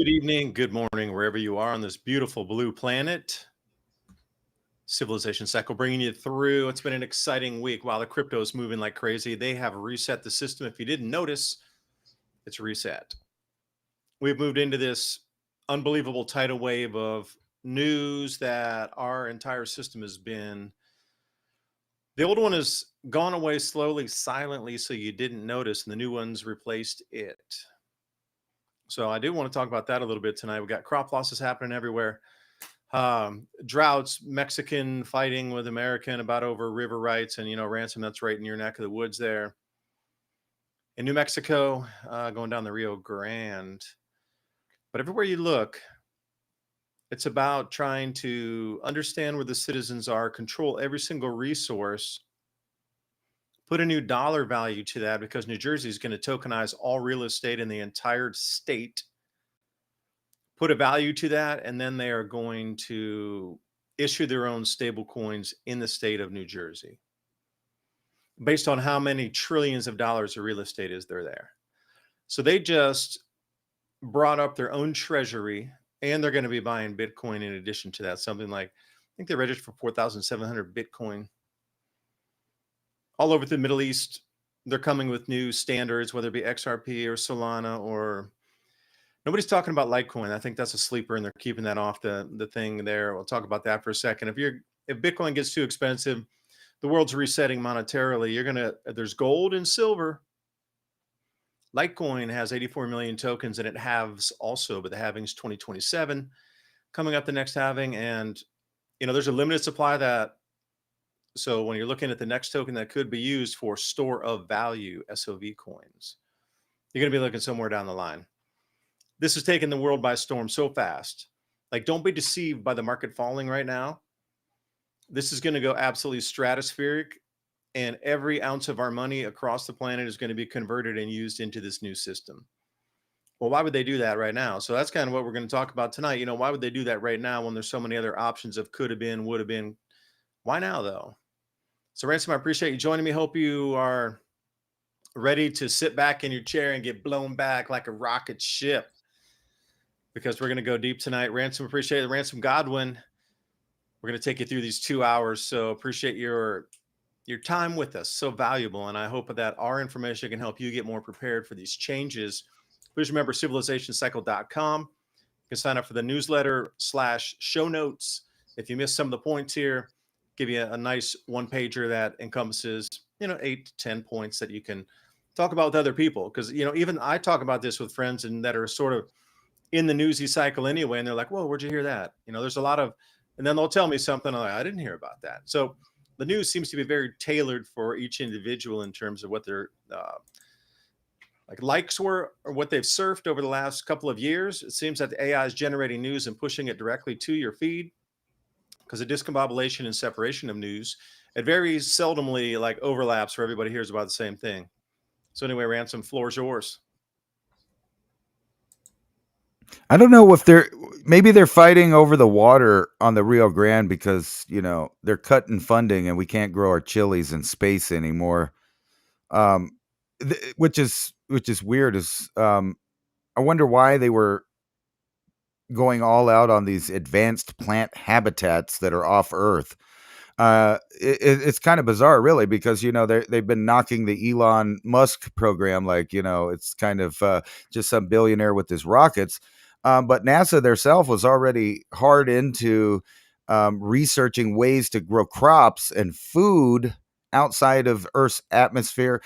Good evening, good morning, wherever you are on this beautiful blue planet. Civilization Cycle bringing you through. It's been an exciting week. While the crypto is moving like crazy, they have reset the system. If you didn't notice, it's reset. We've moved into this unbelievable tidal wave of news that our entire system has been. The old one has gone away slowly, silently, so you didn't notice, and the new one's replaced it. So I do want to talk about that a little bit tonight. We got crop losses happening everywhere. Droughts, Mexican fighting with American about over river rights, and ransom that's right in your neck of the woods there in New Mexico, going down the Rio Grande. But everywhere you look, it's about trying to understand where the citizens are, control every single resource, put a new dollar value to that because New Jersey is going to tokenize all real estate in the entire state, put a value to that, and then they are going to issue their own stable coins in the state of New Jersey based on how many trillions of dollars of real estate is there. So they just brought up their own treasury, and they're going to be buying Bitcoin in addition to that. Something like, I think they registered for 4,700 Bitcoin. All over the Middle East, they're coming with new standards, whether it be XRP or Solana or nobody's talking about Litecoin. I think that's a sleeper, and they're keeping that off the thing there. We'll talk about that for a second. If Bitcoin gets too expensive, the world's resetting monetarily. There's gold and silver. Litecoin has 84 million tokens, and it halves also, but the halving's 2027 coming up, the next halving, and there's a limited supply of that. So when you're looking at the next token that could be used for store of value SOV coins, you're going to be looking somewhere down the line. This is taking the world by storm so fast. Like, don't be deceived by the market falling right now. This is going to go absolutely stratospheric, and every ounce of our money across the planet is going to be converted and used into this new system. Well, why would they do that right now? So that's kind of what we're going to talk about tonight. Why would they do that right now when there's so many other options of could have been, would have been? Why now, though? So, Ransom, I appreciate you joining me. Hope you are ready to sit back in your chair and get blown back like a rocket ship, because we're going to go deep tonight. Ransom, appreciate it. Ransom Godwin, we're going to take you through these 2 hours. So appreciate your time with us. So valuable. And I hope that our information can help you get more prepared for these changes. Please remember civilizationcycle.com. You can sign up for the newsletter / show notes. If you miss some of the points here, give you a nice one pager that encompasses, 8 to 10 points that you can talk about with other people. Because, even I talk about this with friends and that are sort of in the newsy cycle anyway. And they're like, whoa, where'd you hear that? There's a lot of, and then they'll tell me something. I'm like, I didn't hear about that. So the news seems to be very tailored for each individual in terms of what their likes were or what they've surfed over the last couple of years. It seems that the AI is generating news and pushing it directly to your feed because of discombobulation and separation of news. It very seldomly overlaps where everybody hears about the same thing. So anyway, Ransom, floor's yours. I don't know if maybe they're fighting over the water on the Rio Grande because, they're cutting funding and we can't grow our chilies in space anymore. Which is weird. I wonder why they were going all out on these advanced plant habitats that are off Earth. It's kind of bizarre, really, because they've been knocking the Elon Musk program, it's kind of just some billionaire with his rockets. But NASA theirself was already hard into researching ways to grow crops and food outside of Earth's atmosphere,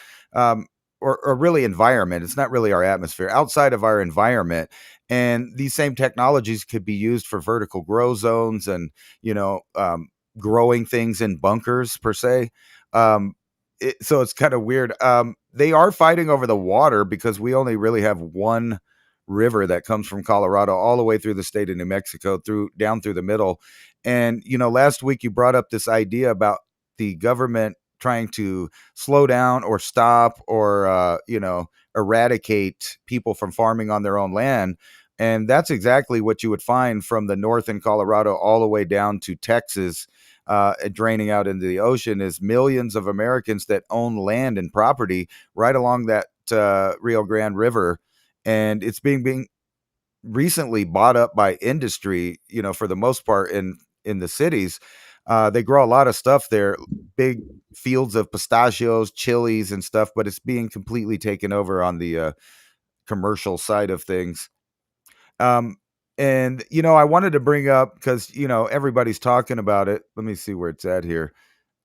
or really environment. It's not really our atmosphere, outside of our environment. And these same technologies could be used for vertical grow zones and, growing things in bunkers per se. So it's kind of weird. They are fighting over the water because we only really have one river that comes from Colorado all the way through the state of New Mexico, down through the middle. And, last week you brought up this idea about the government trying to slow down or stop or, eradicate people from farming on their own land. And that's exactly what you would find from the north in Colorado all the way down to Texas, draining out into the ocean, is millions of Americans that own land and property right along that Rio Grande River. And it's being recently bought up by industry, for the most part in the cities. They grow a lot of stuff there, big fields of pistachios, chilies and stuff, but it's being completely taken over on the commercial side of things. And I wanted to bring up, because everybody's talking about it. Let me see where it's at here.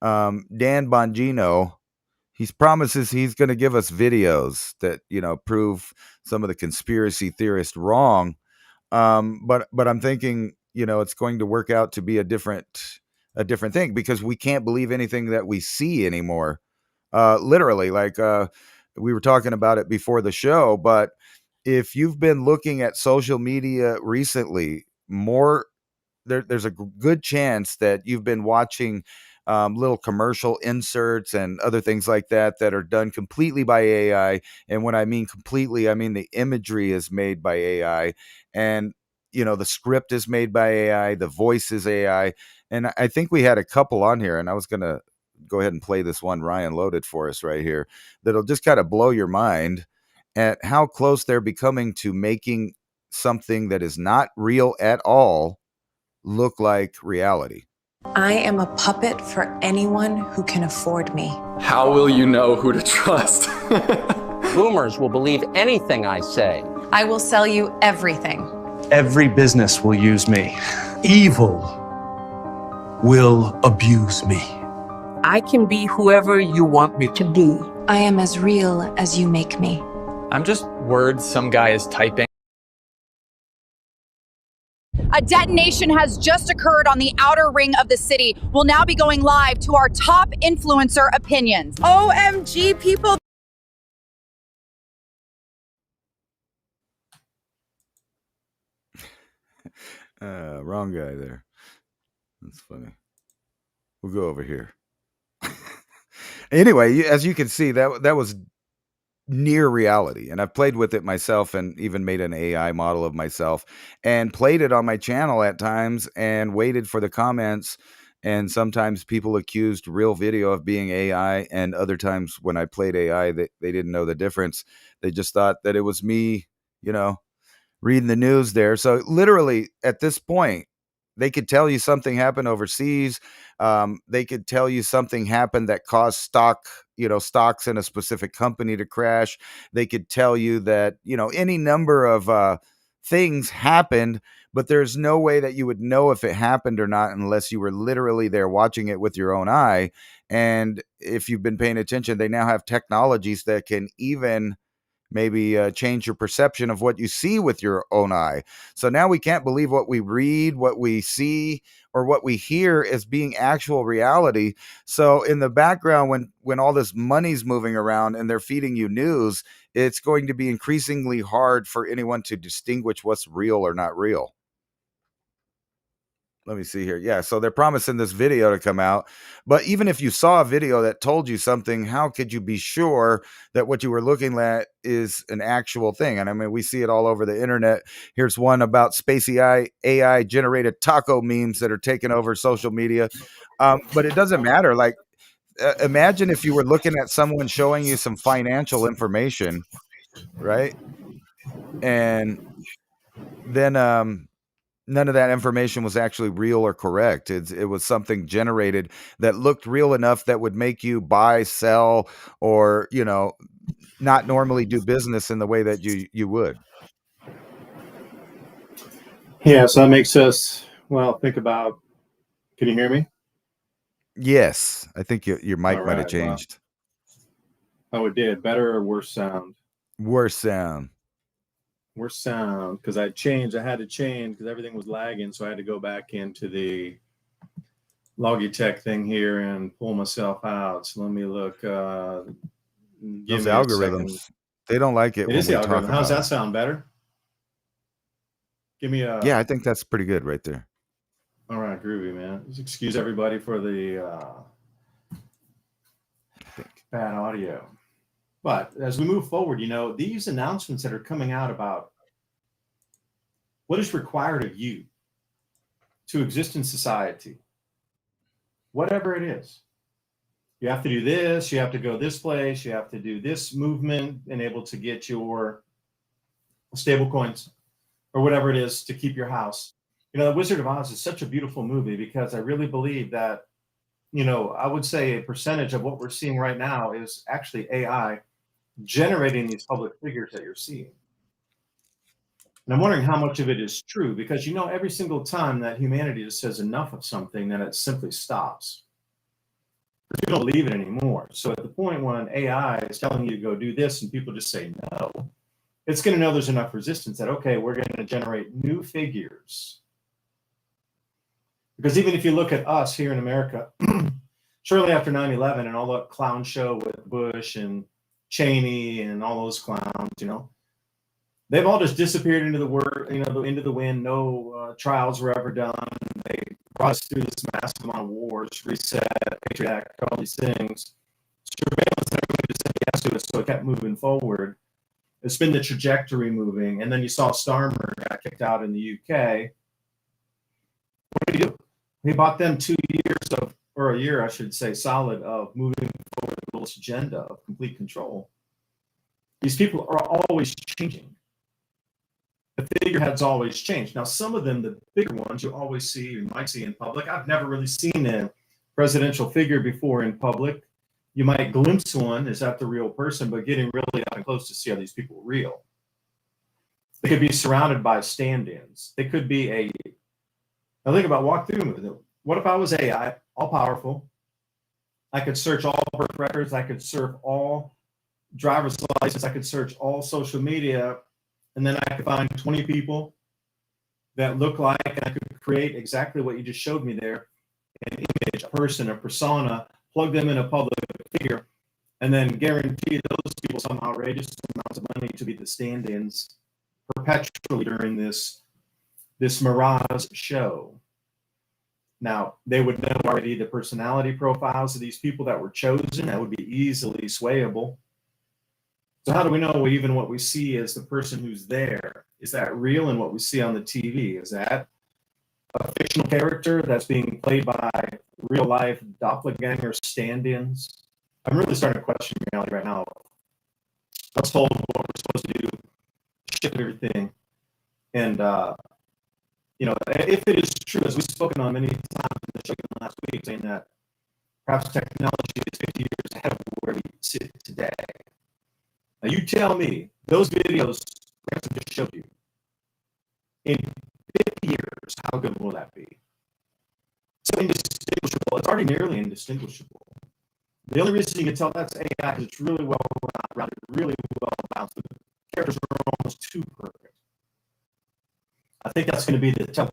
Dan Bongino, he promises he's going to give us videos that prove some of the conspiracy theorists wrong. But I'm thinking it's going to work out to be a different thing, because we can't believe anything that we see anymore. Literally, like we were talking about it before the show, but if you've been looking at social media recently, there's a good chance that you've been watching little commercial inserts and other things like that are done completely by AI. And when I mean completely, I mean the imagery is made by AI, and the script is made by AI, the voice is AI. And I think we had a couple on here, and I was going to go ahead and play this one Ryan loaded for us right here, that'll just kind of blow your mind at how close they're becoming to making something that is not real at all look like reality. I am a puppet for anyone who can afford me. How will you know who to trust? Boomers will believe anything I say. I will sell you everything. Every business will use me. Evil will abuse me. I can be whoever you want me to be. I am as real as you make me. I'm just words some guy is typing. A detonation has just occurred on the outer ring of the city. We'll now be going live to our top influencer opinions. OMG, people. Wrong guy there. That's funny. We'll go over here. Anyway, as you can see, that was near reality, and I've played with it myself and even made an AI model of myself and played it on my channel at times and waited for the comments. And sometimes people accused real video of being AI, and other times when I played AI, they didn't know the difference. They just thought that it was me, reading the news there. So literally at this point, they could tell you something happened overseas. They could tell you something happened that caused stocks in a specific company to crash. They could tell you that, any number of things happened, but there's no way that you would know if it happened or not unless you were literally there watching it with your own eye. And if you've been paying attention, they now have technologies that can even maybe change your perception of what you see with your own eye. So now we can't believe what we read, what we see, or what we hear as being actual reality. So in the background, when all this money's moving around and they're feeding you news, it's going to be increasingly hard for anyone to distinguish what's real or not real. Let me see here. Yeah, so they're promising this video to come out. But even if you saw a video that told you something, how could you be sure that what you were looking at is an actual thing? And I mean, we see it all over the internet. Here's one about spacey AI generated taco memes that are taking over social media. But it doesn't matter. Like, imagine if you were looking at someone showing you some financial information, right? And then none of that information was actually real or correct. It was something generated that looked real enough that would make you buy, sell, or, not normally do business in the way that you would. Yeah, so that makes us, think about, can you hear me? Yes, I think your mic All might have right, changed. Oh, it did. Better or worse sound? Worse sound. Worse sound, because I had to change because everything was lagging, so I had to go back into the Logitech thing here and pull myself out. So let me look. Those algorithms, they don't like it. It when is the we talk algorithm. How's about that sound? Better? Give me a. Yeah, I think that's pretty good right there. All right, groovy, man. Just excuse everybody for the bad audio. But as we move forward, these announcements that are coming out about what is required of you to exist in society, whatever it is. You have to do this, you have to go this place, you have to do this movement and able to get your stable coins. or whatever it is to keep your house. The Wizard of Oz is such a beautiful movie because I really believe that, I would say a percentage of what we're seeing right now is actually AI generating these public figures that you're seeing. And I'm wondering how much of it is true, because every single time that humanity just says enough of something, then it simply stops. You don't believe it anymore. So at the point when AI is telling you to go do this and people just say no, it's going to know there's enough resistance that, okay, we're going to generate new figures. Because even if you look at us here in America, shortly after 9/11 and all that clown show with Bush and Cheney and all those clowns, they've all just disappeared into into the wind. No trials were ever done. They brought us through this massive amount of wars, reset, Patriot Act, all these things. Surveillance, everybody just said yes to it, so it kept moving forward. It's been the trajectory moving. And then you saw Starmer got kicked out in the UK. What did he do? He bought them 2 years of, or a year, I should say, solid of moving forward the globalist agenda of complete control. These people are always changing. The figureheads always change. Now, some of them, the bigger ones, you might see in public. I've never really seen a presidential figure before in public. You might glimpse one, is that the real person, but getting really up and close to see are these people real. They could be surrounded by stand-ins. They could be now think about walk through with it. What if I was AI, all powerful? I could search all birth records. I could search all driver's license. I could search all social media. And then I could find 20 people that look like, and I could create exactly what you just showed me there, an image, a person, a persona, plug them in a public figure, and then guarantee those people some outrageous amounts of money to be the stand-ins perpetually during this mirage show. Now, they would know already the personality profiles of these people that were chosen. That would be easily swayable. So how do we know even what we see as the person who's there? Is that real? And what we see on the TV, is that a fictional character that's being played by real life doppelganger stand-ins? I'm really starting to question reality right now. I was told what we're supposed to do, shift everything. And, if it is true, as we've spoken on many times in the show last week, saying that perhaps technology is 50 years ahead of where we sit today. Now, you tell me, those videos Ransom just showed you, in 50 years, how good will that be? So indistinguishable. It's already nearly indistinguishable. The only reason you can tell that's AI is it's really well rounded, really well balanced. The characters are almost too perfect. I think that's going to be the telltale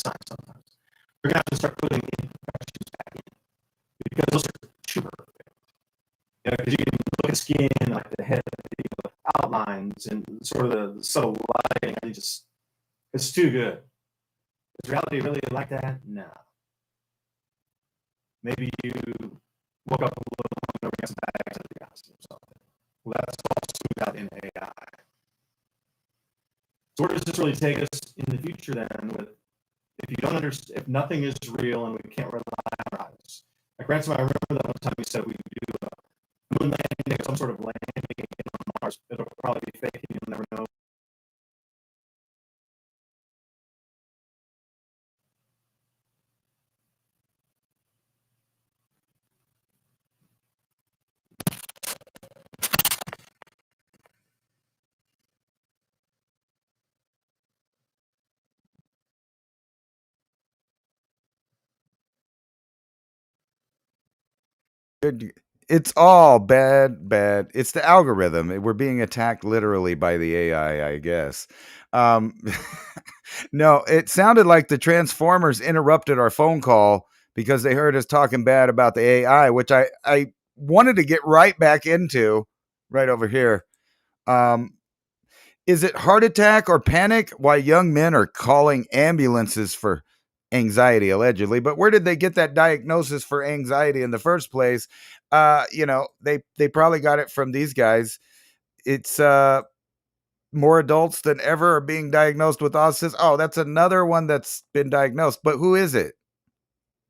sign sometimes. We're going to have to start putting imperfections back in because those are too perfect. Because you can look at skin, like the head, the outlines, and sort of the subtle lighting. It's too good. Is reality really like that? No. Maybe you woke up a little and got some bags at the house or something. Well, that's all screwed out in AI. So where does this really take us in the future then? If you don't understand, if nothing is real and we can't rely on our eyes. Like Ransom, I remember that one time you said we could do a moon landing, some sort of landing on Mars. It'll probably be fake, and you'll never know. It's all bad. It's the algorithm. We're being attacked literally by the AI, I guess. No, it sounded like the Transformers interrupted our phone call because they heard us talking bad about the AI, which I wanted to get right back into right over here. Is it heart attack or panic? Why young men are calling ambulances for anxiety, allegedly. But where did they get that diagnosis for anxiety in the first place? They probably got it from these guys. It's more adults than ever are being diagnosed with autism. Oh, that's another one that's been diagnosed. But who is it?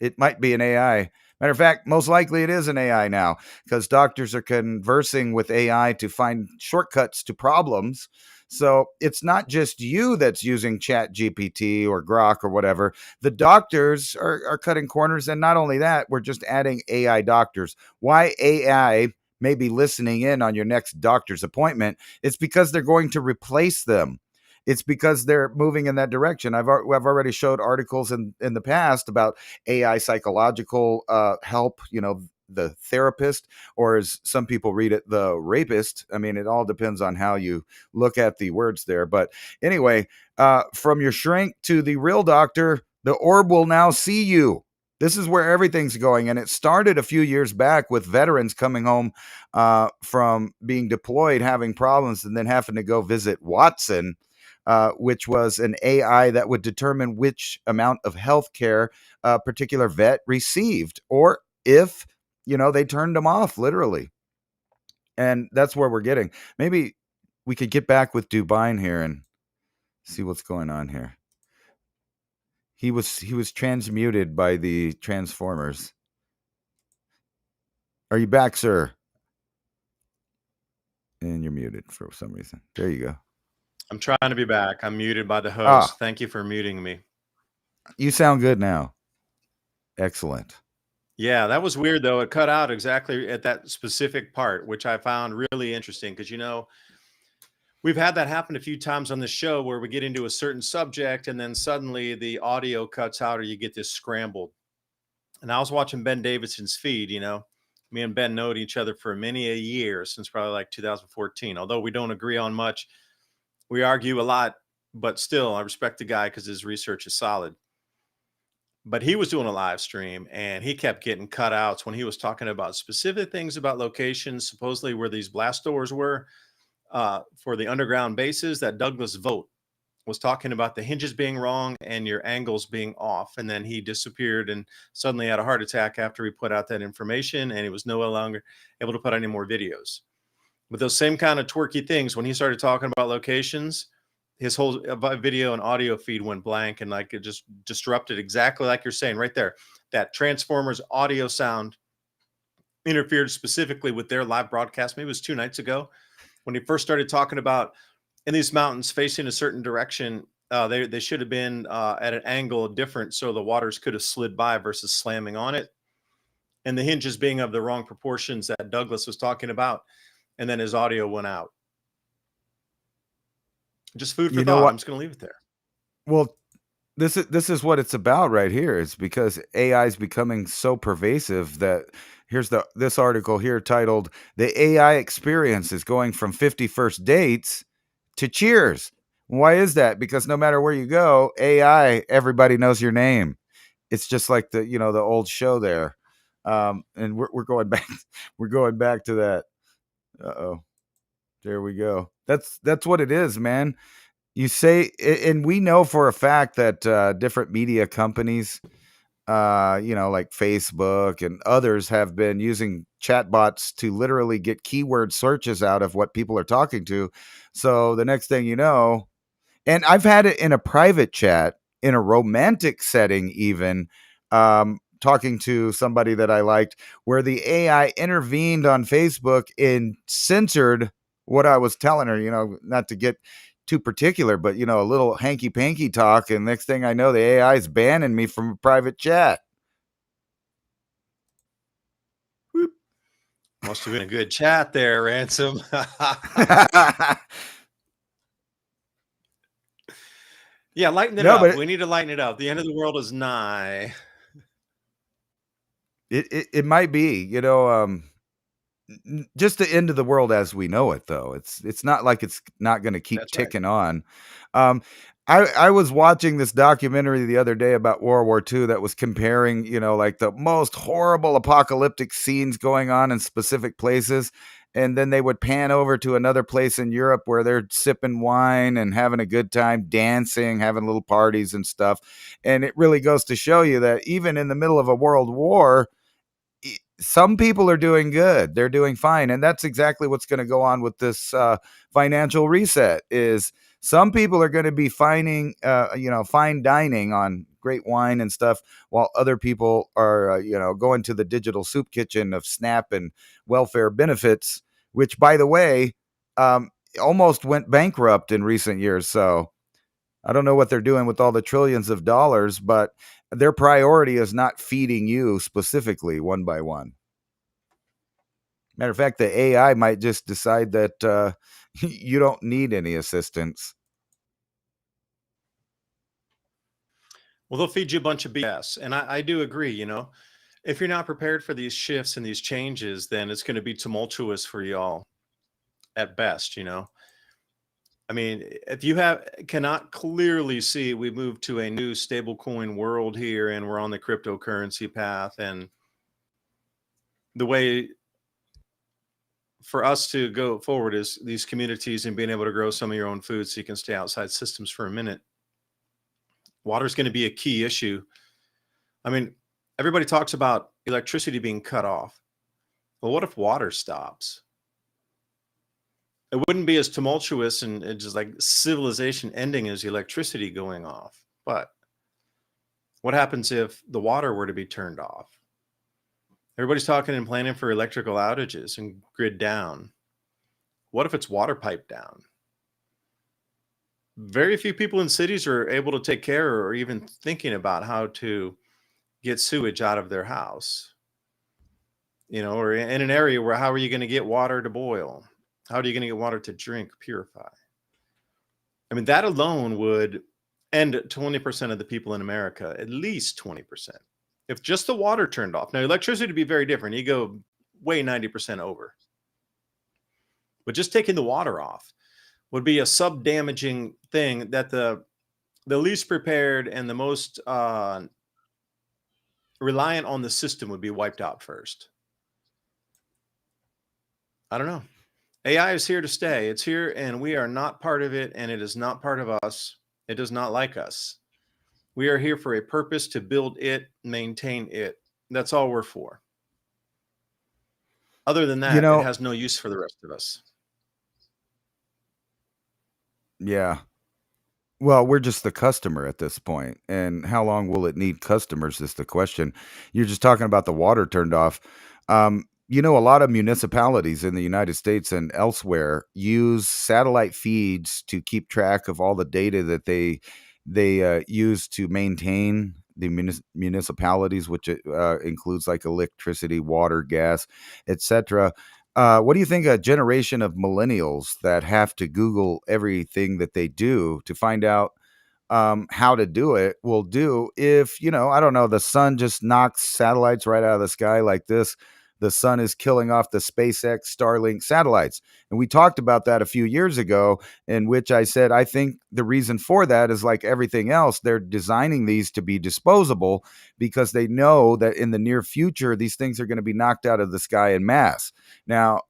It might be an AI. Matter of fact, most likely it is an AI now, because doctors are conversing with AI to find shortcuts to problems. So it's not just you that's using Chat GPT or Grok or whatever. The doctors are cutting corners. And not only that, we're just adding AI doctors. Why AI may be listening in on your next doctor's appointment? It's because they're going to replace them. It's because they're moving in that direction. I've already showed articles in the past about AI psychological help, the therapist, or as some people read it, the rapist. I mean, it all depends on how you look at the words there. But anyway, from your shrink to the real doctor, the orb will now see you. This is where everything's going. And it started a few years back with veterans coming home from being deployed, having problems, and then having to go visit Watson, which was an AI that would determine which amount of health care a particular vet received, or if, they turned them off, literally. And that's where we're getting. Maybe we could get back with Dubine here and see what's going on here. He was transmuted by the Transformers. Are you back, sir? And you're muted for some reason. There you go. I'm trying to be back. I'm muted by the host. Thank you for muting me. You sound good now. Excellent. Yeah, that was weird, though. It cut out exactly at that specific part, which I found really interesting because, we've had that happen a few times on the show where we get into a certain subject and then suddenly the audio cuts out or you get this scrambled. And I was watching Ben Davidson's feed, me and Ben know each other for many a year, since probably like 2014. Although we don't agree on much, we argue a lot, but still I respect the guy because his research is solid. But he was doing a live stream and he kept getting cutouts when he was talking about specific things about locations, supposedly where these blast doors were for the underground bases. That Douglas Vogt was talking about the hinges being wrong and your angles being off. And then he disappeared and suddenly had a heart attack after he put out that information, and he was no longer able to put out any more videos. With those same kind of twerky things, when he started talking about locations, his whole video and audio feed went blank, and like it just disrupted, exactly like you're saying right there. That Transformers audio sound interfered specifically with their live broadcast. Maybe it was 2 nights ago when he first started talking about in these mountains facing a certain direction. They should have been at an angle different so the waters could have slid by versus slamming on it, and the hinges being of the wrong proportions that Douglas was talking about. And then his audio went out. Just food for thought. I'm just going to leave it there. Well, this is what it's about right here. It's because AI is becoming so pervasive that here's this article here titled "The AI Experience is Going from 50 First Dates to Cheers." Why is that? Because no matter where you go, AI, everybody knows your name. It's just like the old show there. And we're going back. We're going back to that. Uh-oh. There we go. That's what it is, man. You say, and we know for a fact that different media companies, like Facebook and others, have been using chatbots to literally get keyword searches out of what people are talking to. So the next thing you know, and I've had it in a private chat, in a romantic setting even, talking to somebody that I liked, where the AI intervened on Facebook and censored what I was telling her, not to get too particular, but, a little hanky-panky talk. And next thing I know, the AI is banning me from a private chat. Whoop. Must have been a good chat there, Ransom. Yeah, lighten it up. We need to lighten it up. The end of the world is nigh. It might be, just the end of the world as we know it, though. It's not like it's not going to keep ticking on. I was watching this documentary the other day about World War II that was comparing, like the most horrible apocalyptic scenes going on in specific places. And then they would pan over to another place in Europe where they're sipping wine and having a good time, dancing, having little parties and stuff. And it really goes to show you that even in the middle of a world war, some people are doing good. They're doing fine. And that's exactly what's going to go on with this financial reset. Is some people are going to be fine dining on great wine and stuff, while other people are, going to the digital soup kitchen of SNAP and welfare benefits, which, by the way, almost went bankrupt in recent years. So I don't know what they're doing with all the trillions of dollars, but their priority is not feeding you specifically one by one. Matter of fact, the AI might just decide that you don't need any assistance. Well, they'll feed you a bunch of BS. And I do agree, if you're not prepared for these shifts and these changes, then it's going to be tumultuous for y'all at best, I mean, if you cannot clearly see we moved to a new stablecoin world here and we're on the cryptocurrency path, and the way for us to go forward is these communities and being able to grow some of your own food so you can stay outside systems for a minute. Water is going to be a key issue. I mean, everybody talks about electricity being cut off. Well, what if water stops? It wouldn't be as tumultuous and just like civilization ending as electricity going off. But what happens if the water were to be turned off? Everybody's talking and planning for electrical outages and grid down. What if it's water pipe down? Very few people in cities are able to take care or even thinking about how to get sewage out of their house, or in an area where how are you going to get water to boil? How are you going to get water to drink, purify? I mean, that alone would end 20% of the people in America, at least 20%. If just the water turned off. Now, electricity would be very different. You go way 90% over. But just taking the water off would be a sub-damaging thing that the least prepared and the most reliant on the system would be wiped out first. I don't know. AI is here to stay. It's here and we are not part of it, and it is not part of us. It does not like us. We are here for a purpose to build it, maintain it. That's all we're for. Other than that, it has no use for the rest of us. Yeah. Well, we're just the customer at this point. And how long will it need customers is the question. You're just talking about the water turned off. A lot of municipalities in the United States and elsewhere use satellite feeds to keep track of all the data that they use to maintain the municipalities, which includes like electricity, water, gas, etc. What do you think a generation of millennials that have to Google everything that they do to find out how to do it will do if, I don't know, the sun just knocks satellites right out of the sky like this? The sun is killing off the SpaceX Starlink satellites. And we talked about that a few years ago, in which I said, I think the reason for that is like everything else. They're designing these to be disposable because they know that in the near future, these things are going to be knocked out of the sky en masse. Now,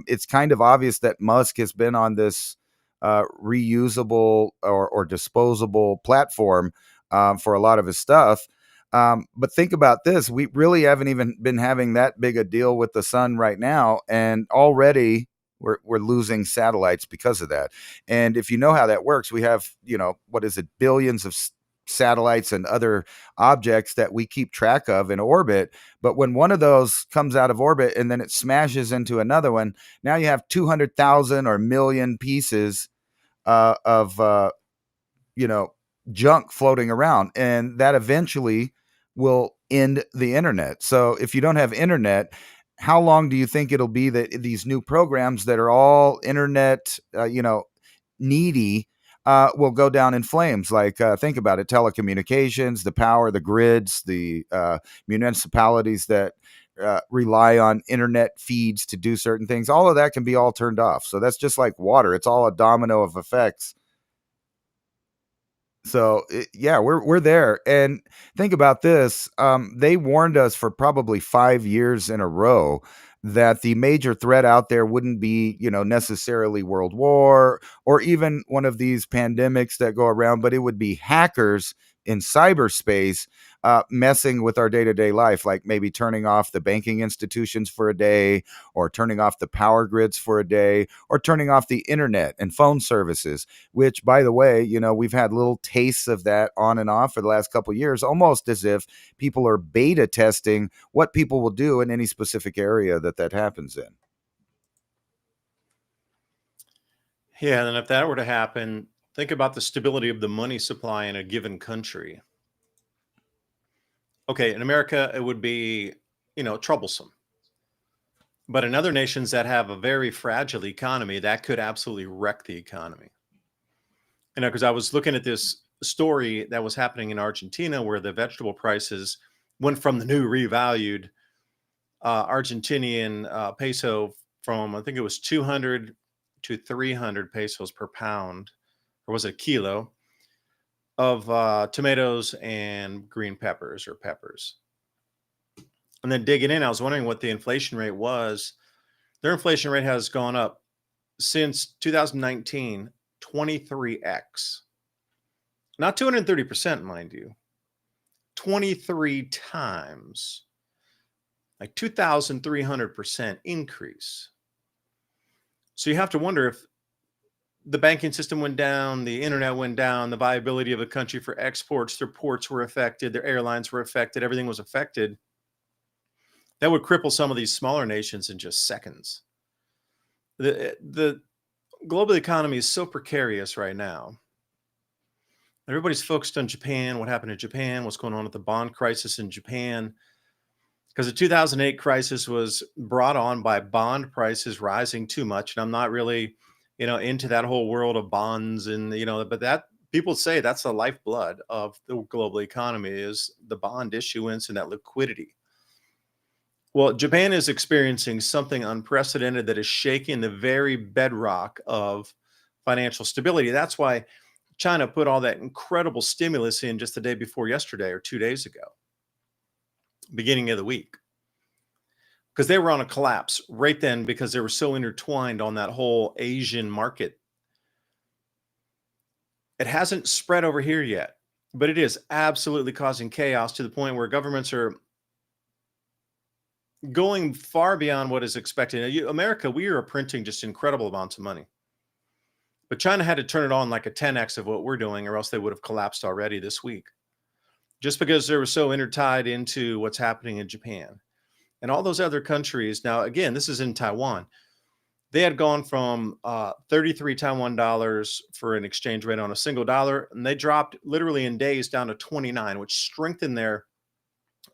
it's kind of obvious that Musk has been on this reusable or disposable platform for a lot of his stuff. But think about this. We really haven't even been having that big a deal with the sun right now. And already we're losing satellites because of that. And if you know how that works, we have, billions of satellites and other objects that we keep track of in orbit. But when one of those comes out of orbit and then it smashes into another one, now you have 200,000 or million pieces of junk floating around. And that eventually will end the internet. So if you don't have internet, how long do you think it'll be that these new programs that are all internet, needy, will go down in flames? Like, think about it, telecommunications, the power, the grids, the municipalities that rely on internet feeds to do certain things. All of that can be all turned off. So that's just like water. It's all a domino of effects. So we're there. And think about this. They warned us for probably 5 years in a row that the major threat out there wouldn't be, necessarily world war or even one of these pandemics that go around, but it would be hackers in cyberspace messing with our day-to-day life, like maybe turning off the banking institutions for a day, or turning off the power grids for a day, or turning off the internet and phone services, which, by the way, we've had little tastes of that on and off for the last couple of years, almost as if people are beta testing what people will do in any specific area that happens in. Yeah, and if that were to happen, think about the stability of the money supply in a given country. Okay, in America, it would be, troublesome. But in other nations that have a very fragile economy, that could absolutely wreck the economy. Because I was looking at this story that was happening in Argentina where the vegetable prices went from the new revalued Argentinian peso from, I think it was 200 to 300 pesos per pound, or was it a kilo of tomatoes and green peppers or peppers. And then digging in, I was wondering what the inflation rate was. Their inflation rate has gone up since 2019, 23x. Not 230%, mind you. 23 times. Like 2,300% increase. So you have to wonder if the banking system went down, the internet went down, the viability of a country for exports, their ports were affected, their airlines were affected, everything was affected. That would cripple some of these smaller nations in just seconds. The global economy is so precarious right now. Everybody's focused on Japan, what happened in Japan, what's going on with the bond crisis in Japan. Because the 2008 crisis was brought on by bond prices rising too much. And I'm not really, into that whole world of bonds and, but that people say that's the lifeblood of the global economy is the bond issuance and that liquidity. Well, Japan is experiencing something unprecedented that is shaking the very bedrock of financial stability. That's why China put all that incredible stimulus in just the day before yesterday or 2 days ago, beginning of the week, because they were on a collapse right then because they were so intertwined on that whole Asian market. It hasn't spread over here yet, but it is absolutely causing chaos to the point where governments are going far beyond what is expected. America, we are printing just incredible amounts of money. But China had to turn it on like a 10x of what we're doing, or else they would have collapsed already this week. Just because they were so intertied into what's happening in Japan. And all those other countries, now, again, this is in Taiwan. They had gone from 33 Taiwan dollars for an exchange rate on a single dollar, and they dropped literally in days down to 29, which strengthened their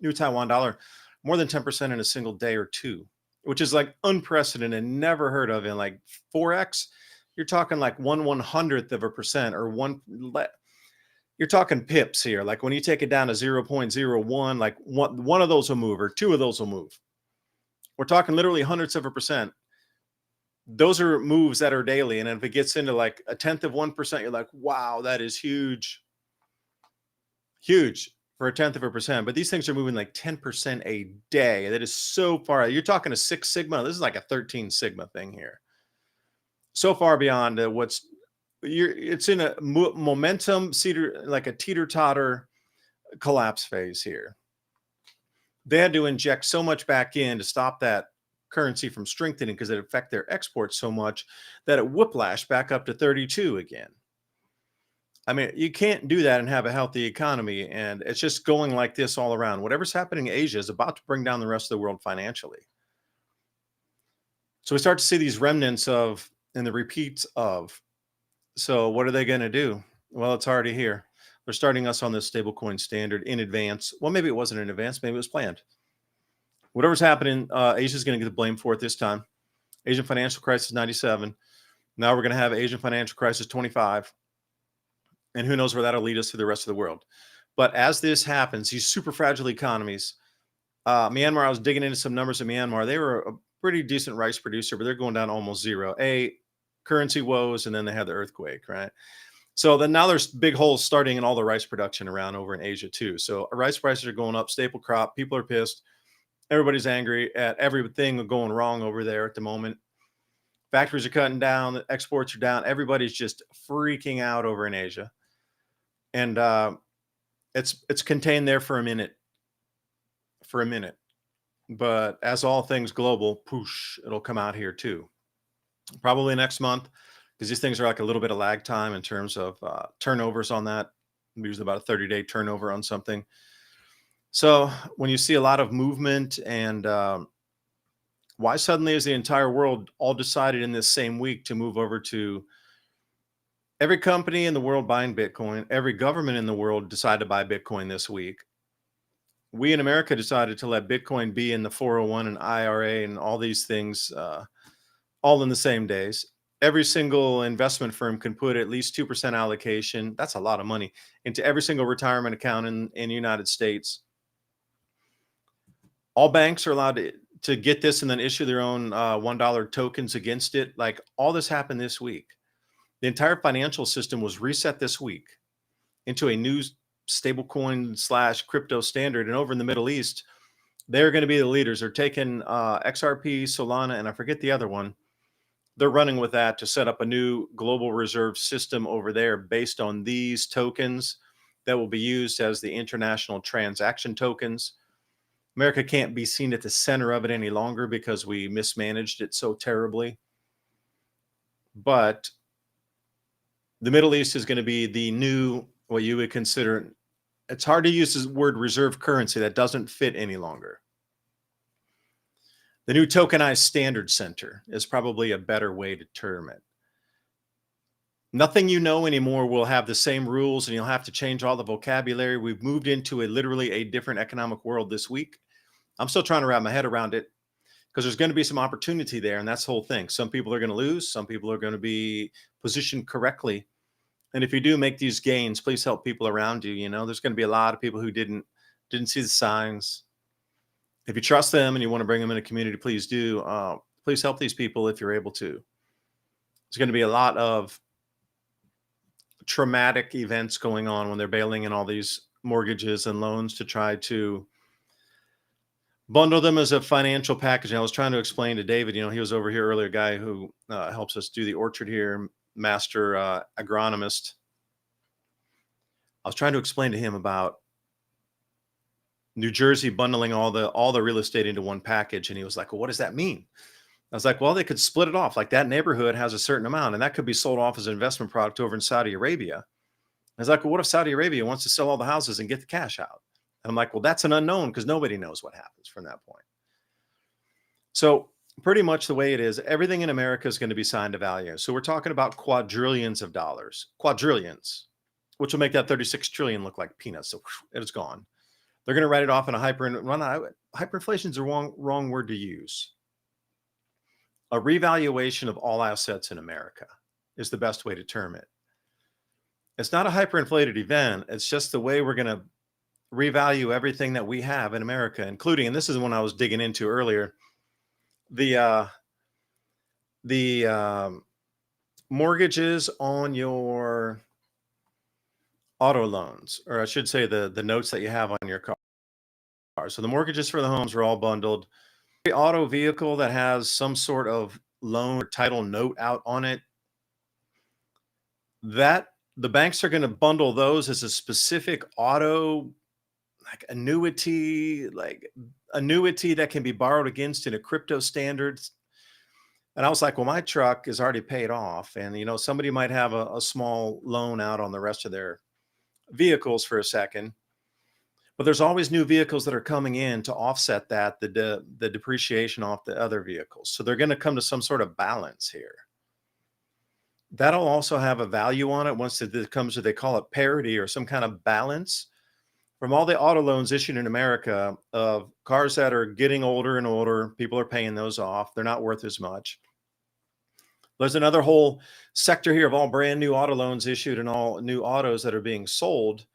new Taiwan dollar more than 10% in a single day or two, which is like unprecedented, never heard of in like 4x. You're talking like 1/100th of a percent or you're talking pips here. Like when you take it down to 0.01, like one of those will move or two of those will move. We're talking literally hundredths of a percent. Those are moves that are daily. And if it gets into like a tenth of 1%, you're like, wow, that is huge. Huge for a tenth of a percent. But these things are moving like 10% a day. That is so far. You're talking a 6 sigma. This is like a 13 sigma thing here. So far beyond it's in a momentum like a teeter-totter collapse phase here. They had to inject so much back in to stop that currency from strengthening because it affected their exports so much that it whiplashed back up to 32 again. I mean, you can't do that and have a healthy economy, and it's just going like this all around. Whatever's happening in Asia is about to bring down the rest of the world financially. So we start to see these remnants of and the repeats of. So what are they going to do? Well, it's already here. They're starting us on this stablecoin standard in advance. Well, maybe it wasn't in advance. Maybe it was planned. Whatever's happening, Asia's going to get the blame for it this time. Asian financial crisis 97. Now we're going to have Asian financial crisis 25. And who knows where that'll lead us to the rest of the world. But as this happens, these super fragile economies, Myanmar, I was digging into some numbers of Myanmar. They were a pretty decent rice producer, but they're going down almost zero. Currency woes, and then they had the earthquake, right? So then now there's big holes starting in all the rice production around over in Asia too. So rice prices are going up, staple crop. People are pissed. Everybody's angry at everything going wrong over there at the moment. Factories are cutting down. The exports are down. Everybody's just freaking out over in Asia. And it's contained there for a minute. But as all things global, poosh, it'll come out here too. Probably next month, because these things are like a little bit of lag time in terms of turnovers on that. Usually about a 30-day turnover on something. So when you see a lot of movement and why suddenly is the entire world all decided in this same week to move over to Every company in the world buying Bitcoin, every government in the world decided to buy Bitcoin this week. We in America decided to let Bitcoin be in the 401 and IRA and all these things all in the same days. Every single investment firm can put at least 2% allocation. That's a lot of money into every single retirement account in the United States. All banks are allowed to get this and then issue their own $1 tokens against it. Like, all this happened this week. The entire financial system was reset this week into a new stablecoin / crypto standard. And over in the Middle East, they're going to be the leaders. They're taking XRP, Solana, and I forget the other one. They're running with that to set up a new global reserve system over there based on these tokens that will be used as the international transaction tokens. America can't be seen at the center of it any longer because we mismanaged it so terribly. But the Middle East is going to be the new, what you would consider, it's hard to use the word reserve currency. That doesn't fit any longer. The new tokenized standard center is probably a better way to term it. Nothing you know anymore will have the same rules, and you'll have to change all the vocabulary. We've moved into literally a different economic world this week. I'm still trying to wrap my head around it because there's going to be some opportunity there, and that's the whole thing. Some people are going to lose. Some people are going to be positioned correctly. And if you do make these gains, please help people around you. You know, there's going to be a lot of people who didn't see the signs. If you trust them and you want to bring them in a community, please do. Please help these people if you're able to. There's going to be a lot of traumatic events going on when they're bailing in all these mortgages and loans to try to bundle them as a financial package. And I was trying to explain to David, you know, he was over here earlier, a guy who helps us do the orchard here, master agronomist. I was trying to explain to him about New Jersey bundling all the real estate into one package. And he was like, well, what does that mean? I was like, well, they could split it off. Like, that neighborhood has a certain amount, and that could be sold off as an investment product over in Saudi Arabia. I was like, well, what if Saudi Arabia wants to sell all the houses and get the cash out? And I'm like, well, that's an unknown because nobody knows what happens from that point. So pretty much the way it is, everything in America is going to be signed to value. So we're talking about quadrillions of dollars, quadrillions, which will make that 36 trillion look like peanuts. So it's gone. They're going to write it off in a hyperinflation is the wrong word to use. A revaluation of all assets in America is the best way to term it. It's not a hyperinflated event. It's just the way we're going to revalue everything that we have in America, including, and this is the one I was digging into earlier, the mortgages on your auto loans, or I should say the notes that you have on your car. So the mortgages for the homes are all bundled. Every auto vehicle that has some sort of loan or title note out on it, that the banks are going to bundle those as a specific auto annuity that can be borrowed against in a crypto standard. And I was like, well, my truck is already paid off, and you know, somebody might have a small loan out on the rest of their vehicles for a second, but there's always new vehicles that are coming in to offset that, the depreciation off the other vehicles. So they're going to come to some sort of balance here. That'll also have a value on it once it comes to, they call it parity or some kind of balance from all the auto loans issued in America of cars that are getting older and older. People are paying those off. They're not worth as much. There's another whole sector here of all brand new auto loans issued and all new autos that are being sold.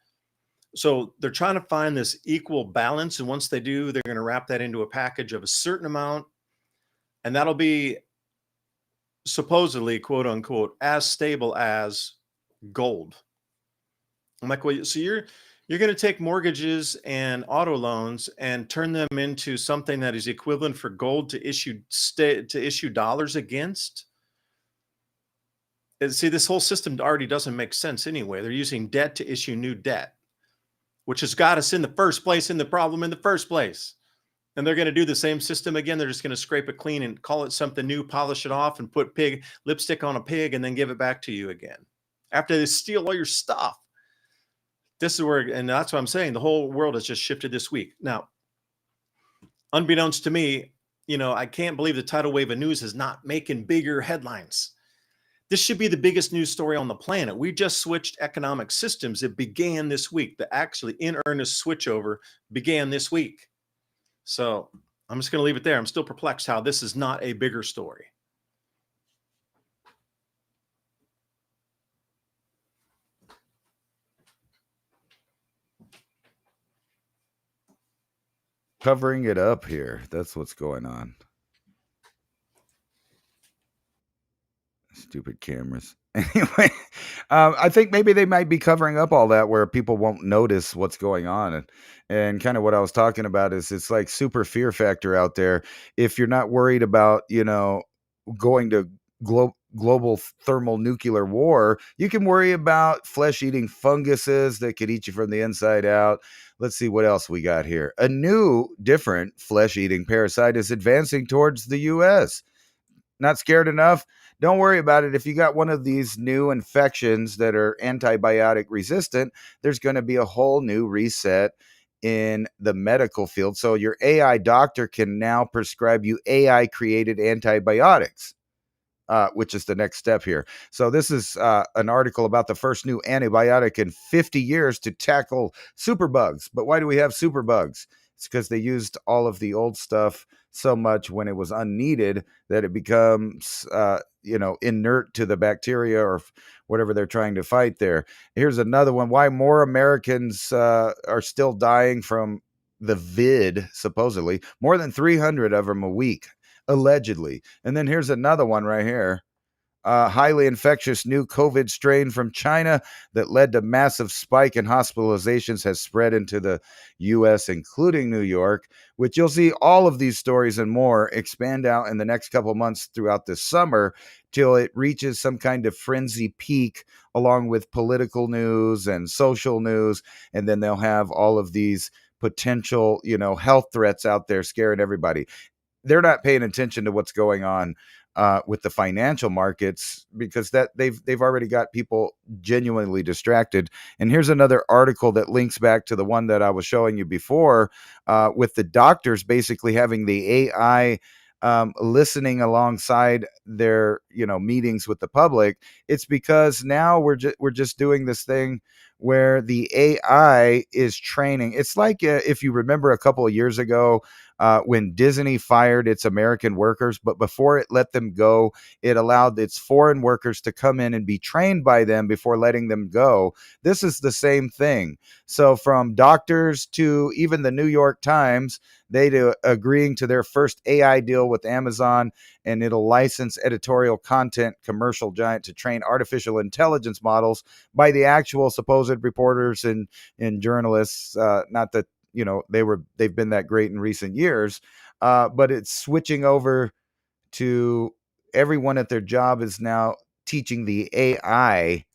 So they're trying to find this equal balance. And once they do, they're going to wrap that into a package of a certain amount. And that'll be supposedly, quote unquote, as stable as gold. I'm like, well, so you're going to take mortgages and auto loans and turn them into something that is equivalent for gold to issue dollars against? And see, this whole system already doesn't make sense anyway. They're using debt to issue new debt, which has got us in the first place in the problem in the first place. And they're going to do the same system again. They're just going to scrape it clean and call it something new, polish it off, and put lipstick on a pig, and then give it back to you again after they steal all your stuff. This is where, and that's what I'm saying, the whole world has just shifted this week. Now, unbeknownst to me, you know, I can't believe the tidal wave of news is not making bigger headlines. This should be the biggest news story on the planet. We just switched economic systems. It began this week. The actually in earnest switchover began this week. So I'm just going to leave it there. I'm still perplexed how this is not a bigger story. Covering it up here. That's what's going on. Stupid cameras. Anyway, I think maybe they might be covering up all that where people won't notice what's going on. And kind of what I was talking about is it's like super fear factor out there. If you're not worried about, going to global thermal nuclear war, you can worry about flesh-eating funguses that could eat you from the inside out. Let's see what else we got here. A new, different flesh-eating parasite is advancing towards the U.S. Not scared enough? Don't worry about it. If you got one of these new infections that are antibiotic resistant, there's going to be a whole new reset in the medical field. So your AI doctor can now prescribe you AI created antibiotics. Which is the next step here. So this is an article about the first new antibiotic in 50 years to tackle superbugs. But why do we have superbugs? It's because they used all of the old stuff so much when it was unneeded that it becomes, inert to the bacteria or whatever they're trying to fight there. Here's another one. Why more Americans are still dying from the vid, supposedly. More than 300 of them a week. Allegedly. And then here's another one right here. Highly infectious new COVID strain from China that led to massive spike in hospitalizations has spread into the U.S., including New York, which you'll see all of these stories and more expand out in the next couple months throughout this summer till it reaches some kind of frenzy peak along with political news and social news. And then they'll have all of these potential, health threats out there scaring everybody. They're not paying attention to what's going on with the financial markets because that they've already got people genuinely distracted. And here's another article that links back to the one that I was showing you before, with the doctors basically having the AI listening alongside their meetings with the public. It's because now we're just doing this thing where the AI is training. It's like if you remember a couple of years ago when Disney fired its American workers, but before it let them go, it allowed its foreign workers to come in and be trained by them before letting them go. This is the same thing. So from doctors to even the New York Times, they agreeing to their first AI deal with Amazon, and it'll license editorial content commercial giant to train artificial intelligence models by the actual supposed reporters and journalists. Not that they've been that great in recent years, but it's switching over to everyone at their job is now teaching the AI,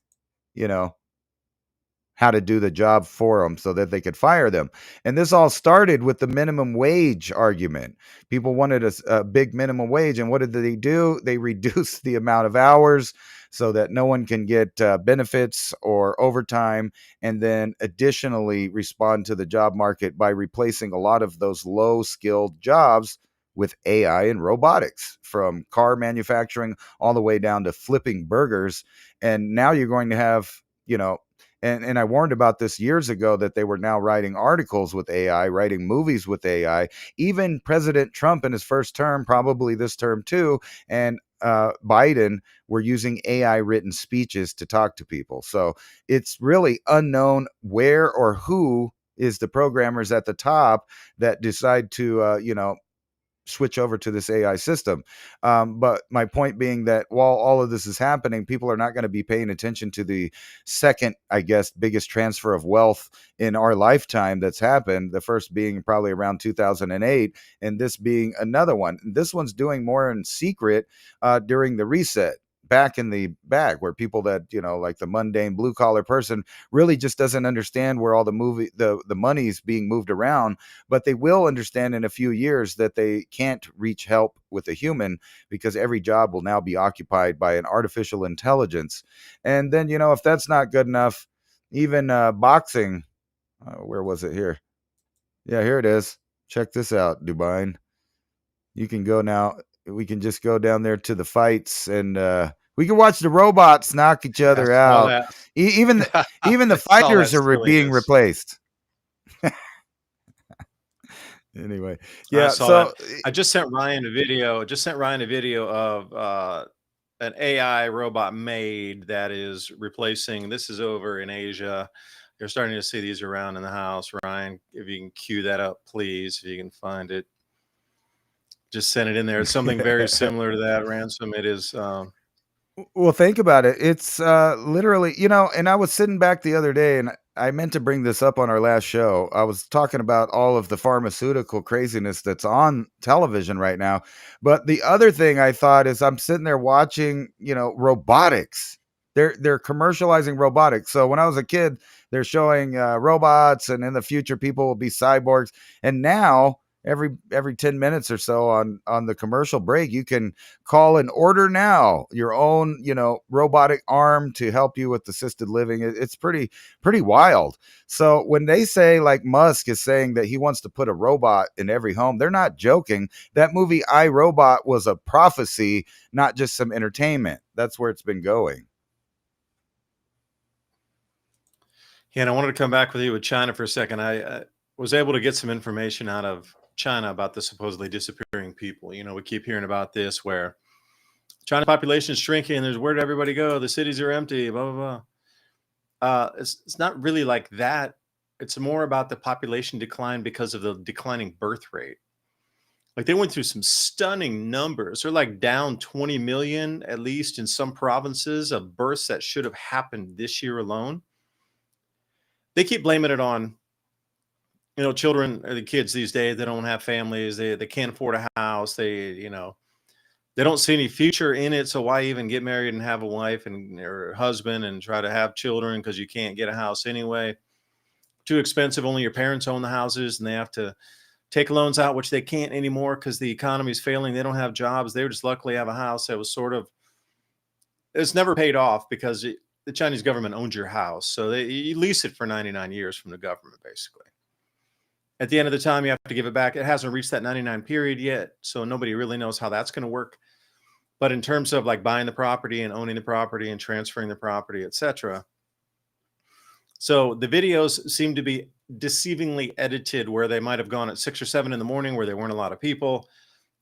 how to do the job for them so that they could fire them. And this all started with the minimum wage argument. People wanted a big minimum wage. And what did they do? They reduced the amount of hours so that no one can get benefits or overtime. And then additionally respond to the job market by replacing a lot of those low skilled jobs with AI and robotics, from car manufacturing all the way down to flipping burgers. And now you're going to have, and I warned about this years ago that they were now writing articles with AI, writing movies with AI. Even President Trump in his first term, probably this term too, and Biden were using AI written speeches to talk to people. So it's really unknown where or who is the programmers at the top that decide to, switch over to this AI system. But my point being that while all of this is happening, people are not going to be paying attention to the second, I guess, biggest transfer of wealth in our lifetime that's happened. The first being probably around 2008, and this being another one. This one's doing more in secret during the reset. Back in the back where people that, like the mundane blue collar person really just doesn't understand where all the money's being moved around, but they will understand in a few years that they can't reach help with a human because every job will now be occupied by an artificial intelligence. And then, if that's not good enough, even boxing, where was it here? Yeah, here it is. Check this out, Dubai. You can go now. We can just go down there to the fights and We can watch the robots knock each other That's all out. that. Even the That's all fighters that are silly being is. replaced. Anyway, I yeah. saw that. So I just sent Ryan a video. Just sent Ryan a video of an AI robot maid that is replacing. This is over in Asia. You're starting to see these around in the house. Ryan, if you can cue that up, please, if you can find it. Just send it in there. It's something very similar to that, Ransom. It is. well, think about it. It's literally, and I was sitting back the other day and I meant to bring this up on our last show. I was talking about all of the pharmaceutical craziness that's on television right now. But the other thing I thought is I'm sitting there watching, robotics. They're commercializing robotics. So when I was a kid, they're showing robots, and in the future people will be cyborgs. And now every 10 minutes or so on the commercial break, you can call and order now your own, robotic arm to help you with assisted living. It's pretty wild. So when they say, like, Musk is saying that he wants to put a robot in every home, they're not joking. That movie I, Robot was a prophecy, not just some entertainment. That's where it's been going. Yeah, and I wanted to come back with you with China for a second. I was able to get some information out of China about the supposedly disappearing people. We keep hearing about this where China population is shrinking. There's where did everybody go? The cities are empty. Blah blah blah. It's not really like that. It's more about the population decline because of the declining birth rate. Like they went through some stunning numbers. They're like down 20 million, at least in some provinces, of births that should have happened this year alone. They keep blaming it on, children or the kids these days. They don't have families. They can't afford a house. They don't see any future in it. So why even get married and have a wife and or husband and try to have children, because you can't get a house anyway. Too expensive. Only your parents own the houses, and they have to take loans out, which they can't anymore because the economy is failing. They don't have jobs. They just luckily have a house that was it's never paid off because the Chinese government owns your house. So you lease it for 99 years from the government, basically. At the end of the time, you have to give it back. It hasn't reached that 99 period yet, so nobody really knows how that's going to work. But in terms of like buying the property and owning the property and transferring the property, etc. So the videos seem to be deceivingly edited, where they might have gone at 6 or 7 in the morning where there weren't a lot of people,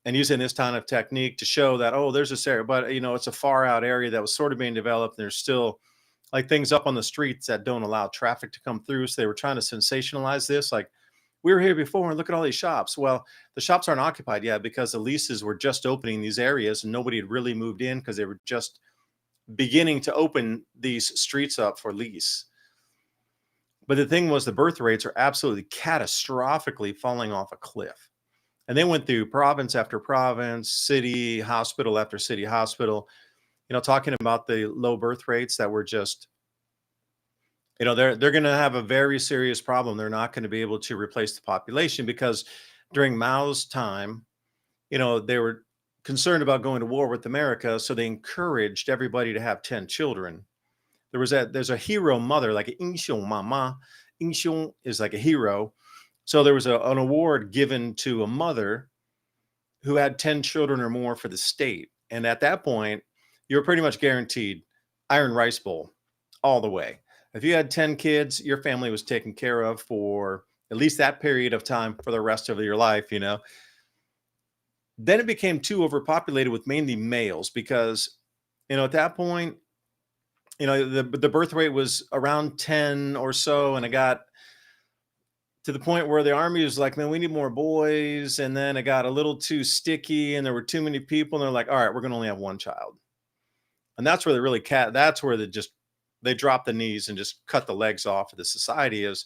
and using this kind of technique to show that, oh, there's this area, but it's a far out area that was sort of being developed. And there's still like things up on the streets that don't allow traffic to come through. So they were trying to sensationalize this. Like, we were here before and look at all these shops. Well, the shops aren't occupied yet because the leases were just opening these areas and nobody had really moved in because they were just beginning to open these streets up for lease. But the thing was, the birth rates are absolutely catastrophically falling off a cliff. And they went through province after province, city, hospital after city, hospital, talking about the low birth rates that were just, they're going to have a very serious problem. They're not going to be able to replace the population because during Mao's time, they were concerned about going to war with America. So they encouraged everybody to have 10 children. There's a hero mother, like an Inxiong Mama. Inxiong is like a hero. So there was an award given to a mother who had 10 children or more for the state. And at that point, you were pretty much guaranteed iron rice bowl all the way. If you had 10 kids, your family was taken care of for at least that period of time for the rest of your life, Then it became too overpopulated with mainly males because, at that point, the birth rate was around 10 or so. And it got to the point where the army was like, man, we need more boys. And then it got a little too sticky and there were too many people. And they're like, all right, we're going to only have one child. And that's where that's where they drop the knees and just cut the legs off of the society. Is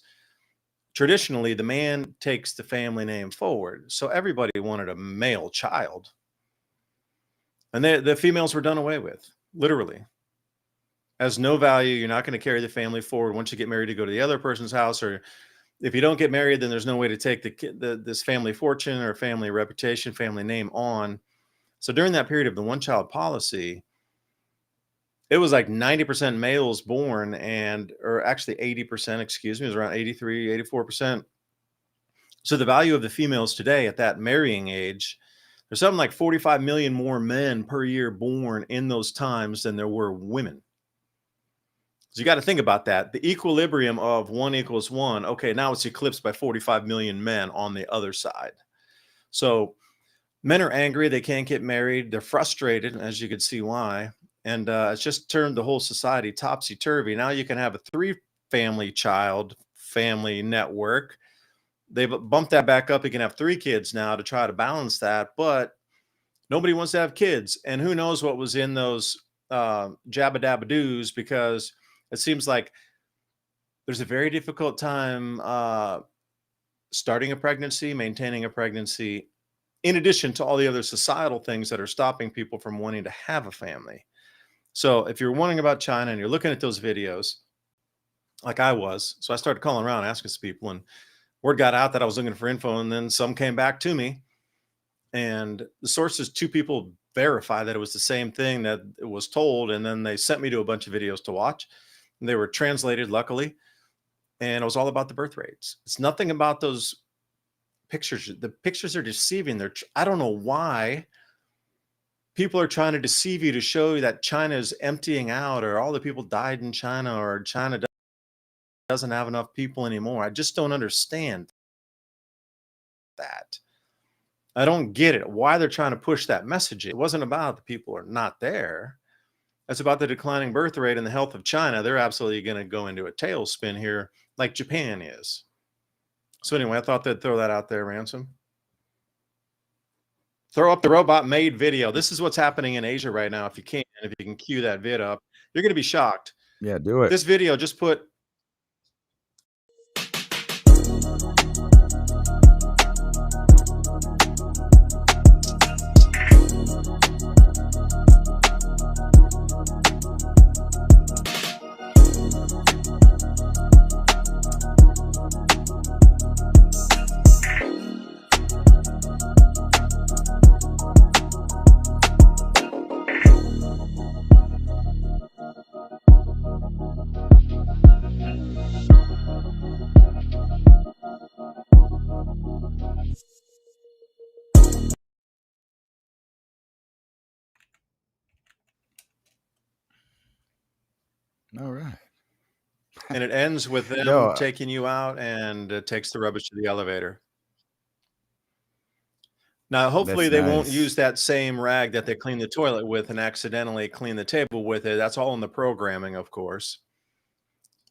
traditionally the man takes the family name forward. So everybody wanted a male child. And the females were done away with, literally. Has no value. You're not going to carry the family forward once you get married to go to the other person's house, or if you don't get married, then there's no way to take this family fortune or family reputation, family name on. So during that period of the one-child policy, it was like 90% males born or actually 80%, excuse me, it was around 83, 84%. So the value of the females today at that marrying age, There's something like 45 million more men per year born in those times than there were women. So you got to think about that. The equilibrium of 1 equals 1. Okay, now it's eclipsed by 45 million men on the other side. So men are angry. They can't get married. They're frustrated, as you can see why. And it's just turned the whole society topsy-turvy. Now you can have a 3-family child family network. They've bumped that back up. You can have 3 kids now to try to balance that. But nobody wants to have kids. And who knows what was in those jabba-dabba-doos, because it seems like there's a very difficult time starting a pregnancy, maintaining a pregnancy, in addition to all the other societal things that are stopping people from wanting to have a family. So if you're wondering about China and you're looking at those videos, like I was, so I started calling around asking some people, and word got out that I was looking for info, and then some came back to me. And the sources, 2 people verify that it was the same thing that it was told. And then they sent me to a bunch of videos to watch. And they were translated, luckily. And it was all about the birth rates. It's nothing about those pictures. The pictures are deceiving. I don't know why people are trying to deceive you to show you that China is emptying out, or all the people died in China, or China doesn't have enough people anymore. I just don't understand that. I don't get it, why they're trying to push that message. It wasn't about the people are not there. It's about the declining birth rate and the health of China. They're absolutely going to go into a tailspin here, like Japan is. So anyway, I thought they'd throw that out there, Ransom. Throw up the robot made video. This is what's happening in Asia right now. If you can cue that vid up, you're going to be shocked. Yeah, do it. This video just put All right. and it ends with them taking you out, and it takes the rubbish to the elevator. Now, hopefully they won't use that same rag that they clean the toilet with and accidentally clean the table with it. That's all in the programming, of course.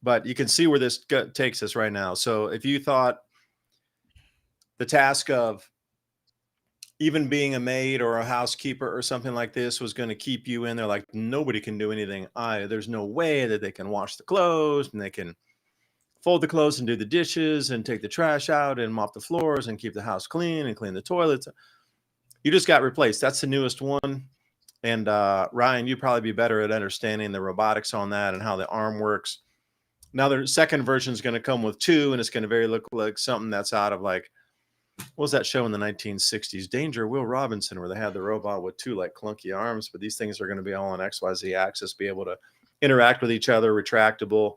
But you can see where this takes us right now. So if you thought the task of even being a maid or a housekeeper or something like this was going to keep you in there, like nobody can do anything. There's no way that they can wash the clothes, and they can fold the clothes and do the dishes and take the trash out and mop the floors and keep the house clean and clean the toilets. You just got replaced. That's the newest one. And Ryan, you'd probably be better at understanding the robotics on that and how the arm works. Now the second version is going to come with 2, and it's going to very look like something that's out of, like, what was that show in the 1960s? Danger, Will Robinson, where they had the robot with 2 like clunky arms. But these things are going to be all on XYZ axis, be able to interact with each other, retractable.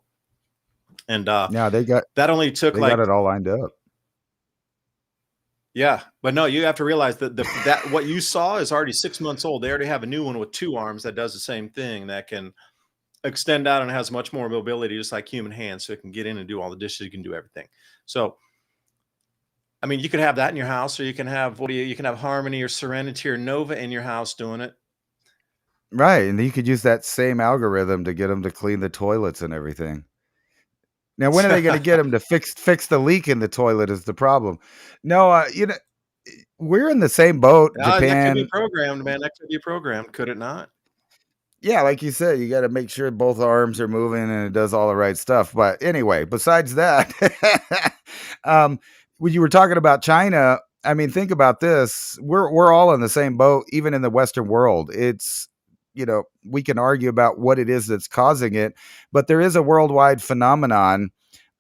And yeah, that only took got it all lined up. Yeah, but no, you have to realize that that what you saw is already 6 months old. They already have a new one with 2 arms that does the same thing, that can extend out and has much more mobility, just like human hands. So it can get in and do all the dishes. You can do everything. So, I mean, you could have that in your house, or you can have you can have Harmony or Serenity or Nova in your house doing it. Right, and you could use that same algorithm to get them to clean the toilets and everything. Now, when are they going to get them to fix the leak in the toilet is the problem. No, we're in the same boat. Japan. That could be programmed, man. That could be programmed. Could it not? Yeah, like you said, you got to make sure both arms are moving and it does all the right stuff. But anyway, besides that, when you were talking about China, I mean, think about this. We're all in the same boat, even in the Western world. It's, we can argue about what it is that's causing it, but there is a worldwide phenomenon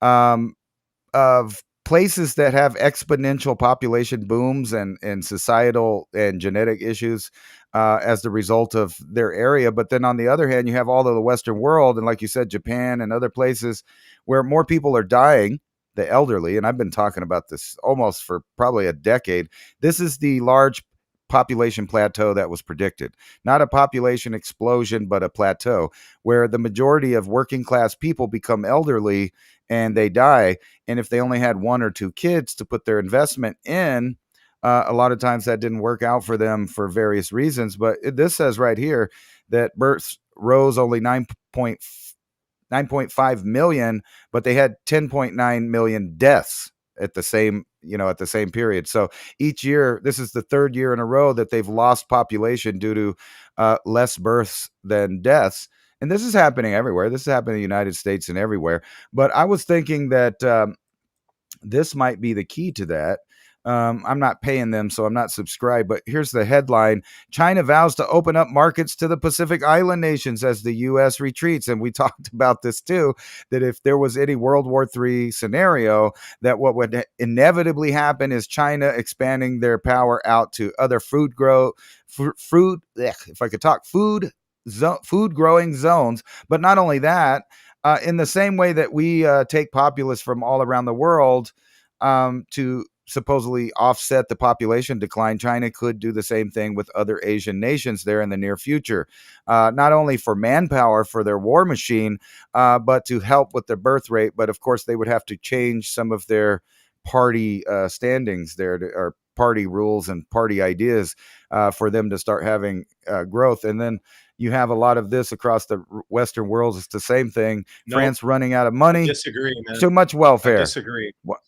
of places that have exponential population booms and societal and genetic issues as the result of their area. But then on the other hand, you have all of the Western world, and like you said, Japan and other places where more people are dying, the elderly. And I've been talking about this almost for probably a decade. This is the large population plateau that was predicted. Not a population explosion, but a plateau where the majority of working class people become elderly and they die. And if they only had 1 or 2 kids to put their investment in, a lot of times that didn't work out for them for various reasons. But this says right here that births rose only 9.5 million, but they had 10.9 million deaths at the same period. So each year, this is the 3rd year in a row that they've lost population due to less births than deaths. And this is happening everywhere. This is happening in the United States and everywhere. But I was thinking that this might be the key to that. I'm not paying them, so I'm not subscribed. But here's the headline. China vows to open up markets to the Pacific Island nations as the U.S. retreats. And we talked about this too, that if there was any World War III scenario, that what would inevitably happen is China expanding their power out to other food growing zones. But not only that, in the same way that we take populists from all around the world to supposedly offset the population decline, China could do the same thing with other Asian nations there in the near future, not only for manpower for their war machine, but to help with the birth rate. But of course, they would have to change some of their party standings there, or party rules and party ideas for them to start having growth. And then you have a lot of this across the Western world. It's the same thing. Nope. France running out of money. I disagree, man. Too much welfare. I disagree. What?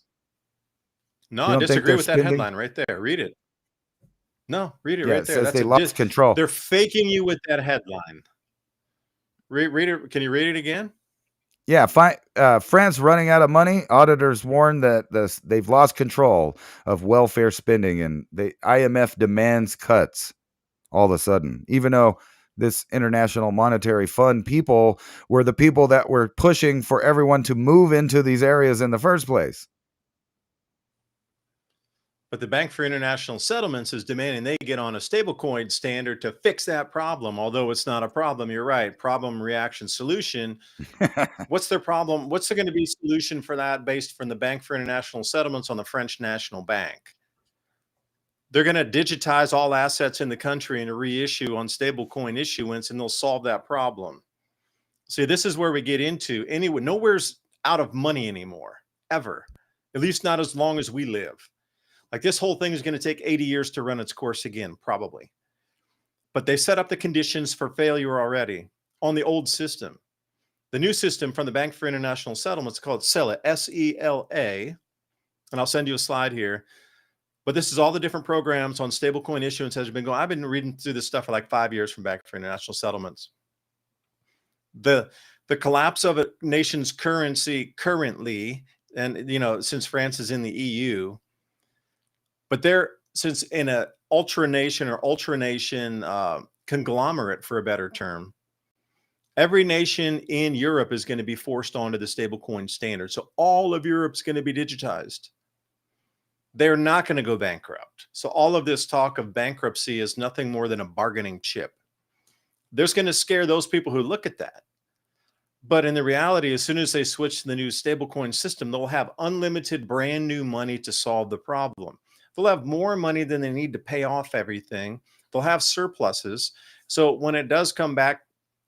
No, You I don't think disagree they're with that spending? headline right there. Read it. No, read it Yeah, right it there. says That's they a lost control. They're faking you with that headline. Read it. Can you read it again? Yeah, France running out of money. Auditors warn that they've lost control of welfare spending, and the IMF demands cuts all of a sudden, even though this International Monetary Fund people were the people that were pushing for everyone to move into these areas in the first place. But the Bank for International Settlements is demanding they get on a stablecoin standard to fix that problem. Although it's not a problem, you're right. Problem, reaction, solution. What's their problem? What's going to be solution for that based from the Bank for International Settlements on the French National Bank? They're going to digitize all assets in the country and reissue on stablecoin issuance, and they'll solve that problem. See, this is where we get into nowhere's out of money anymore, ever. At least not as long as we live. Like, this whole thing is going to take 80 years to run its course again, probably. But they set up the conditions for failure already on the old system. The new system from the Bank for International Settlements is called SELA, S-E-L-A. And I'll send you a slide here. But this is all the different programs on stablecoin issuance has been going. I've been reading through this stuff for like 5 years from Bank for International Settlements. The collapse of a nation's currency currently, and since France is in the EU, but since in a ultranation conglomerate, for a better term, every nation in Europe is going to be forced onto the stablecoin standard. So all of Europe's going to be digitized. They're not going to go bankrupt. So all of this talk of bankruptcy is nothing more than a bargaining chip. There's going to scare those people who look at that. But in the reality, as soon as they switch to the new stablecoin system, they'll have unlimited brand new money to solve the problem. They'll have more money than they need to pay off everything. They'll have surpluses. So when it does come back,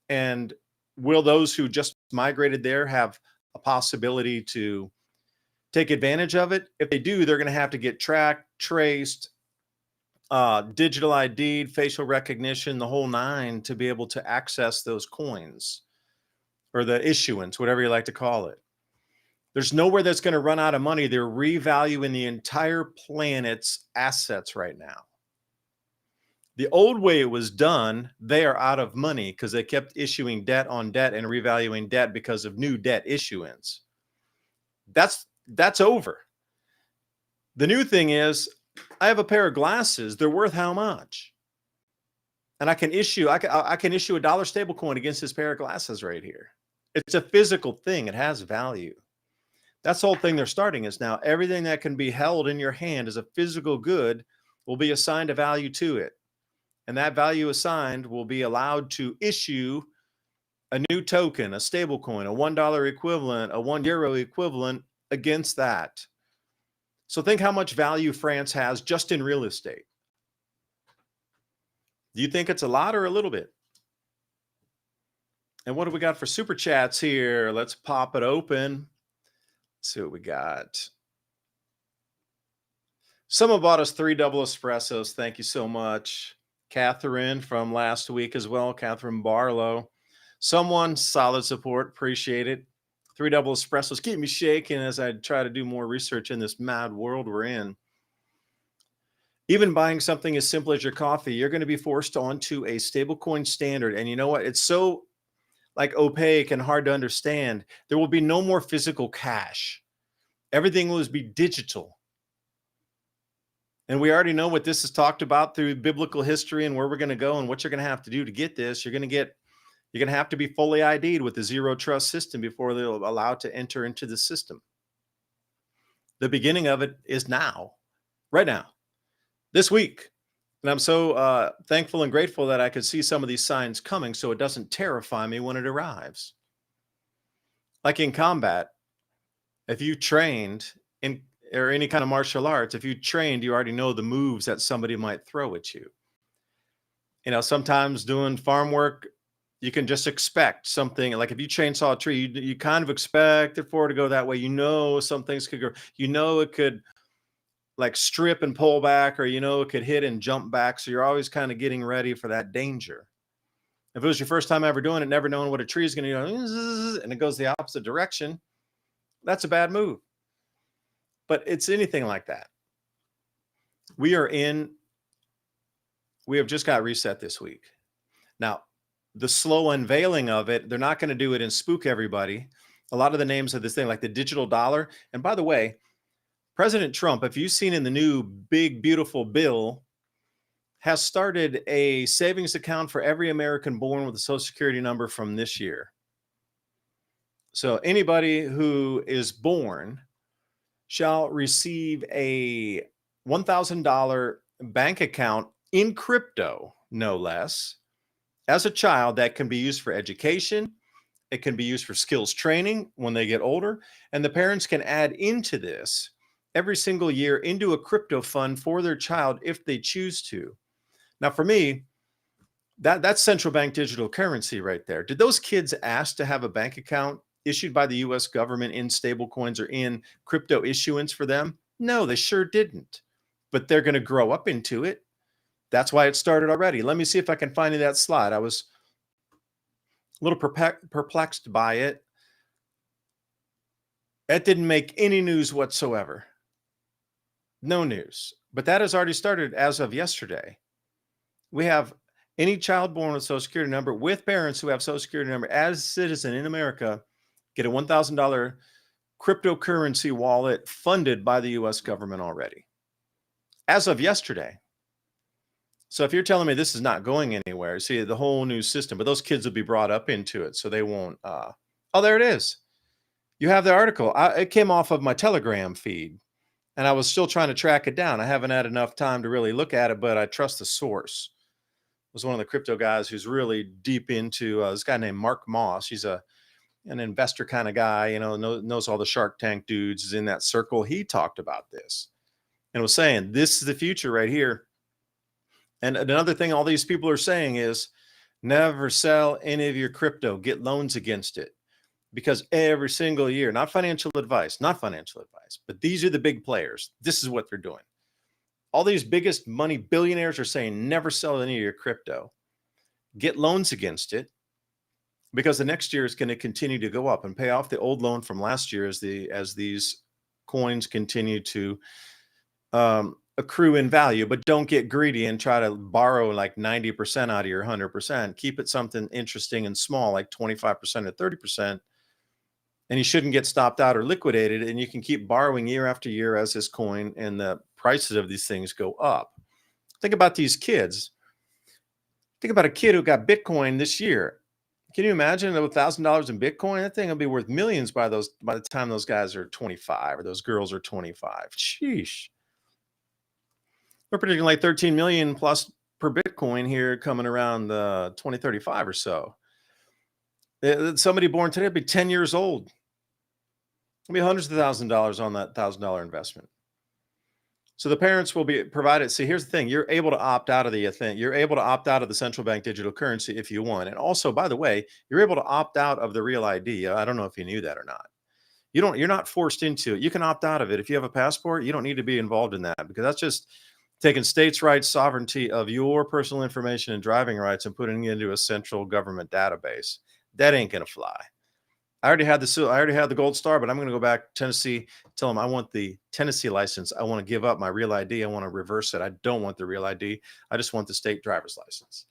and will those who just migrated there have a possibility to take advantage of it? If they do, they're going to have to get tracked, traced, digital ID, facial recognition, the whole nine, to be able to access those coins, or the issuance, whatever you like to call it. There's nowhere that's going to run out of money. They're revaluing the entire planet's assets right now. The old way it was done, they are out of money because they kept issuing debt on debt and revaluing debt because of new debt issuance. That's over. The new thing is, I have a pair of glasses. They're worth how much? And I can issue a dollar stablecoin against this pair of glasses right here. It's a physical thing. It has value. That's the whole thing they're starting is now everything that can be held in your hand as a physical good will be assigned a value to it. And that value assigned will be allowed to issue a new token, a stable coin, a $1 equivalent, a €1 equivalent against that. So think how much value France has just in real estate. Do you think it's a lot or a little bit? And what do we got for super chats here? Let's pop it open. Let's see what we got. Someone bought us 3 double espressos. Thank you so much. Catherine from last week as well. Catherine Barlow. Someone, solid support. Appreciate it. 3 double espressos. Keep me shaking as I try to do more research in this mad world we're in. Even buying something as simple as your coffee, you're going to be forced onto a stablecoin standard. And you know what? It's so like opaque and hard to understand. There will be no more physical cash. Everything will be digital. And we already know what this is talked about through biblical history and where we're going to go and what you're going to have to do to get this. You're going to have to be fully ID'd with the zero trust system before they'll allow to enter into the system. The beginning of it is now, right now, this week. And I'm so thankful and grateful that I could see some of these signs coming so it doesn't terrify me when it arrives. Like in combat, if you trained in or any kind of martial arts, if you trained, you already know the moves that somebody might throw at you. You know, sometimes doing farm work, you can just expect something. Like if you chainsaw a tree, you kind of expect it for it to go that way. You know, some things could go, you know, it could like strip and pull back, or, you know, it could hit and jump back. So you're always kind of getting ready for that danger. If it was your first time ever doing it, never knowing what a tree is going to do, and it goes the opposite direction, that's a bad move. But it's anything like that. We have just got reset this week. Now, the slow unveiling of it, they're not going to do it and spook everybody. A lot of the names of this thing, like the digital dollar. And by the way, President Trump, if you've seen in the new big, beautiful bill, has started a savings account for every American born with a Social Security number from this year. So anybody who is born shall receive a $1,000 bank account in crypto, no less, as a child that can be used for education. It can be used for skills training when they get older. And the parents can add into this every single year into a crypto fund for their child if they choose to. Now, for me, that's central bank digital currency right there. Did those kids ask to have a bank account issued by the US government in stable coins or in crypto issuance for them? No, they sure didn't. But they're going to grow up into it. That's why it started already. Let me see if I can find you that slide. I was a little perplexed by it. That didn't make any news whatsoever. No news. But that has already started as of yesterday. We have any child born with a Social Security number with parents who have Social Security number as a citizen in America get a $1,000 cryptocurrency wallet funded by the US government already. As of yesterday. So if you're telling me this is not going anywhere, see the whole new system, but those kids will be brought up into it, so they won't. Oh, there it is. You have the article. It came off of my Telegram feed, and I was still trying to track it down. I haven't had enough time to really look at it, but I trust the source. It was one of the crypto guys who's really deep into this guy named Mark Moss. He's an investor kind of guy, you know, knows all the Shark Tank dudes, is in that circle. He talked about this and was saying, this is the future right here. And another thing all these people are saying is never sell any of your crypto, get loans against it, because every single year, not financial advice, but these are the big players. This is what they're doing. All these biggest money billionaires are saying never sell any of your crypto, get loans against it, because the next year is going to continue to go up and pay off the old loan from last year as these coins continue to accrue in value. But don't get greedy and try to borrow like 90% out of your 100%. Keep it something interesting and small, like 25% or 30%. And you shouldn't get stopped out or liquidated. And you can keep borrowing year after year as this coin and the prices of these things go up. Think about these kids. Think about a kid who got Bitcoin this year. Can you imagine $1,000 in Bitcoin? That thing will be worth millions by the time those guys are 25 or those girls are 25. Sheesh. We're predicting like 13 million plus per Bitcoin here coming around 2035 or so. Somebody born today will be 10 years old. It'll be hundreds of $1,000s on that $1,000 investment. So the parents will be provided. See, here's the thing: you're able to opt out of the thing. You're able to opt out of the central bank digital currency if you want. And also, by the way, you're able to opt out of the real ID. I don't know if you knew that or not. You're not forced into it. You can opt out of it. If you have a passport, you don't need to be involved in that, because that's just taking states' rights, sovereignty of your personal information and driving rights and putting it into a central government database. That ain't gonna fly. I already had the gold star, but I'm going to go back to Tennessee, tell them I want the Tennessee license. I want to give up my real ID. I want to reverse it. I don't want the real ID. I just want the state driver's license,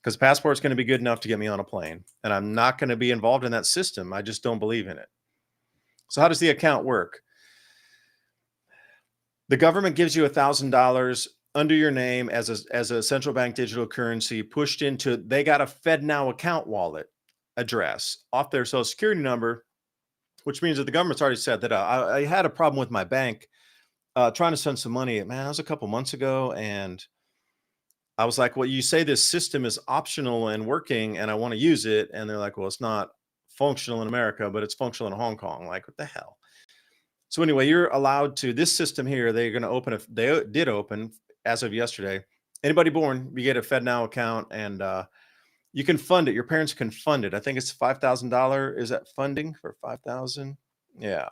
because passport's going to be good enough to get me on a plane, and I'm not going to be involved in that system. I just don't believe in it. So how does the account work? The government gives you $1,000 under your name as a central bank digital currency pushed into, they got a FedNow account wallet address off their social security number, which means that the government's already set that up. I had a problem with my bank trying to send some money. Man, that was a couple months ago. And I was like, well, you say this system is optional and working and I want to use it. And they're like, well, it's not functional in America, but it's functional in Hong Kong. Like, what the hell? So anyway, you're allowed to, this system here, they're going to open, they did open as of yesterday. Anybody born, you get a FedNow account, and you can fund it. Your parents can fund it. I think it's $5,000. Is that funding for $5,000? Yeah.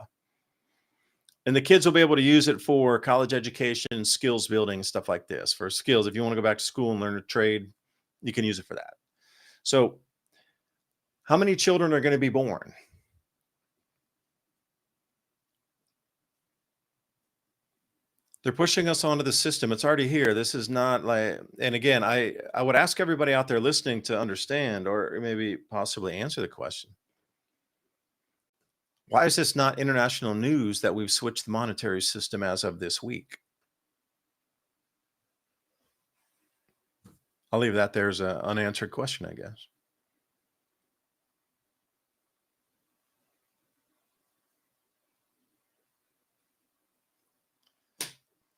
And the kids will be able to use it for college education, skills building, stuff like this. For skills, if you want to go back to school and learn a trade, you can use it for that. So how many children are going to be born? They're pushing us onto the system. It's already here. This is not like, and again, I would ask everybody out there listening to understand, or maybe possibly answer the question. Why is this not international news that we've switched the monetary system as of this week? I'll leave that there as an unanswered question, I guess.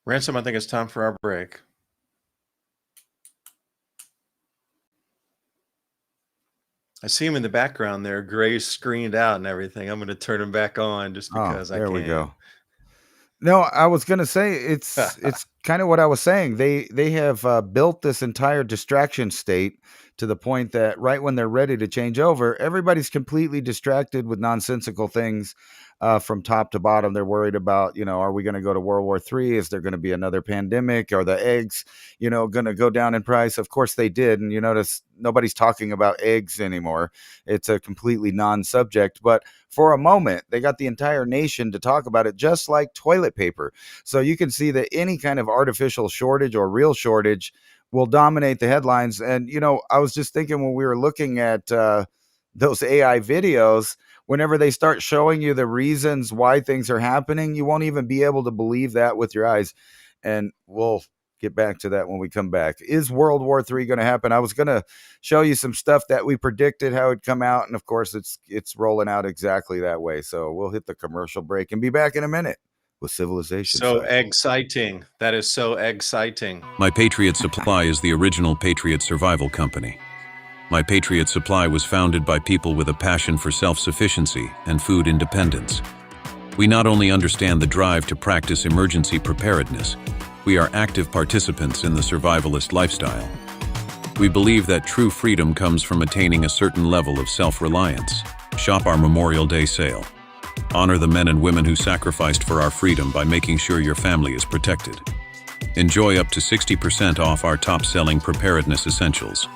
Ransom, I think it's time for our break. I see him in the background there, gray screened out and everything. I'm going to turn him back on just because I can. There we go. No, I was going to say it's kind of what I was saying. They have built this entire distraction state to the point that right when they're ready to change over, everybody's completely distracted with nonsensical things from top to bottom. They're worried about, are we going to go to World War III? Is there going to be another pandemic? Are the eggs, going to go down in price? Of course they did. And you notice nobody's talking about eggs anymore. It's a completely non-subject. But for a moment, they got the entire nation to talk about it, just like toilet paper. So you can see that any kind of artificial shortage or real shortage will dominate the headlines. And, I was just thinking when we were looking at those AI videos, whenever they start showing you the reasons why things are happening, you won't even be able to believe that with your eyes. And we'll get back to that when we come back. Is World War III going to happen? I was going to show you some stuff that we predicted how it'd come out. And of course, it's rolling out exactly that way. So we'll hit the commercial break and be back in a minute with Civilization. So exciting. That is so exciting. My Patriot Supply is the original Patriot Survival Company. My Patriot Supply was founded by people with a passion for self-sufficiency and food independence. We not only understand the drive to practice emergency preparedness, we are active participants in the survivalist lifestyle. We believe that true freedom comes from attaining a certain level of self-reliance. Shop our Memorial Day sale. Honor the men and women who sacrificed for our freedom by making sure your family is protected. Enjoy up to 60% off our top-selling preparedness essentials,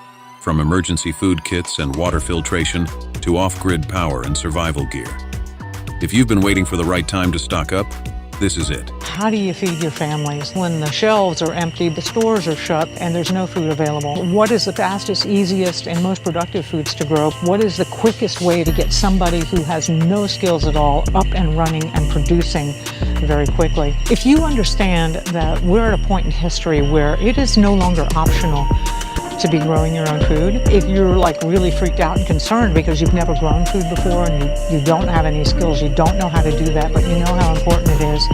from emergency food kits and water filtration to off-grid power and survival gear. If you've been waiting for the right time to stock up, this is it. How do you feed your families when the shelves are empty, the stores are shut, and there's no food available? What is the fastest, easiest, and most productive foods to grow? What is the quickest way to get somebody who has no skills at all up and running and producing very quickly? If you understand that we're at a point in history where it is no longer optional to be growing your own food, if you're like really freaked out and concerned because you've never grown food before and you don't have any skills, you don't know how to do that, but you know how important it is,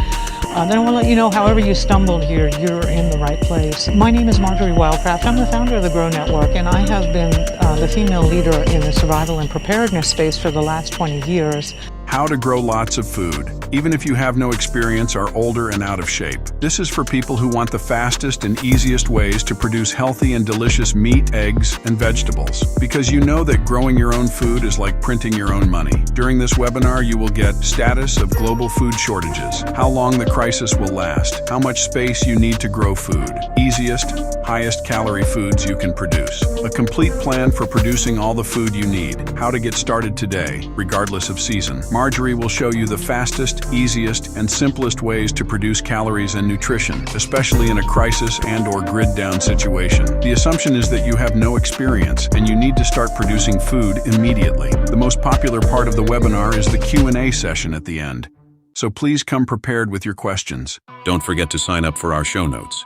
then I want to let you know, however you stumbled here, you're in the right place. My name is Marjorie Wildcraft. I'm the founder of the Grow Network, and I have been the female leader in the survival and preparedness space for the last 20 years. How to grow lots of food, even if you have no experience, are older and out of shape. This is for people who want the fastest and easiest ways to produce healthy and delicious meat, eggs, and vegetables. Because you know that growing your own food is like printing your own money. During this webinar, you will get status of global food shortages, how long the crisis will last, how much space you need to grow food, easiest, highest calorie foods you can produce, a complete plan for producing all the food you need, how to get started today, regardless of season. Marjorie will show you the fastest, easiest, and simplest ways to produce calories and nutrition, especially in a crisis and/or grid-down situation. The assumption is that you have no experience and you need to start producing food immediately. The most popular part of the webinar is the Q&A session at the end. So please come prepared with your questions. Don't forget to sign up for our show notes.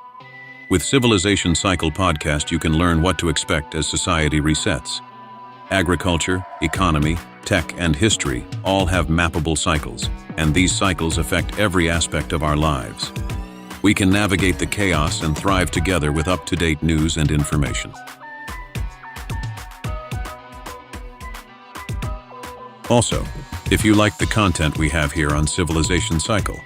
With Civilization Cycle podcast, you can learn what to expect as society resets. Agriculture, economy, tech, and history all have mappable cycles, and these cycles affect every aspect of our lives. We can navigate the chaos and thrive together with up-to-date news and information. Also, if you like the content we have here on Civilization Cycle,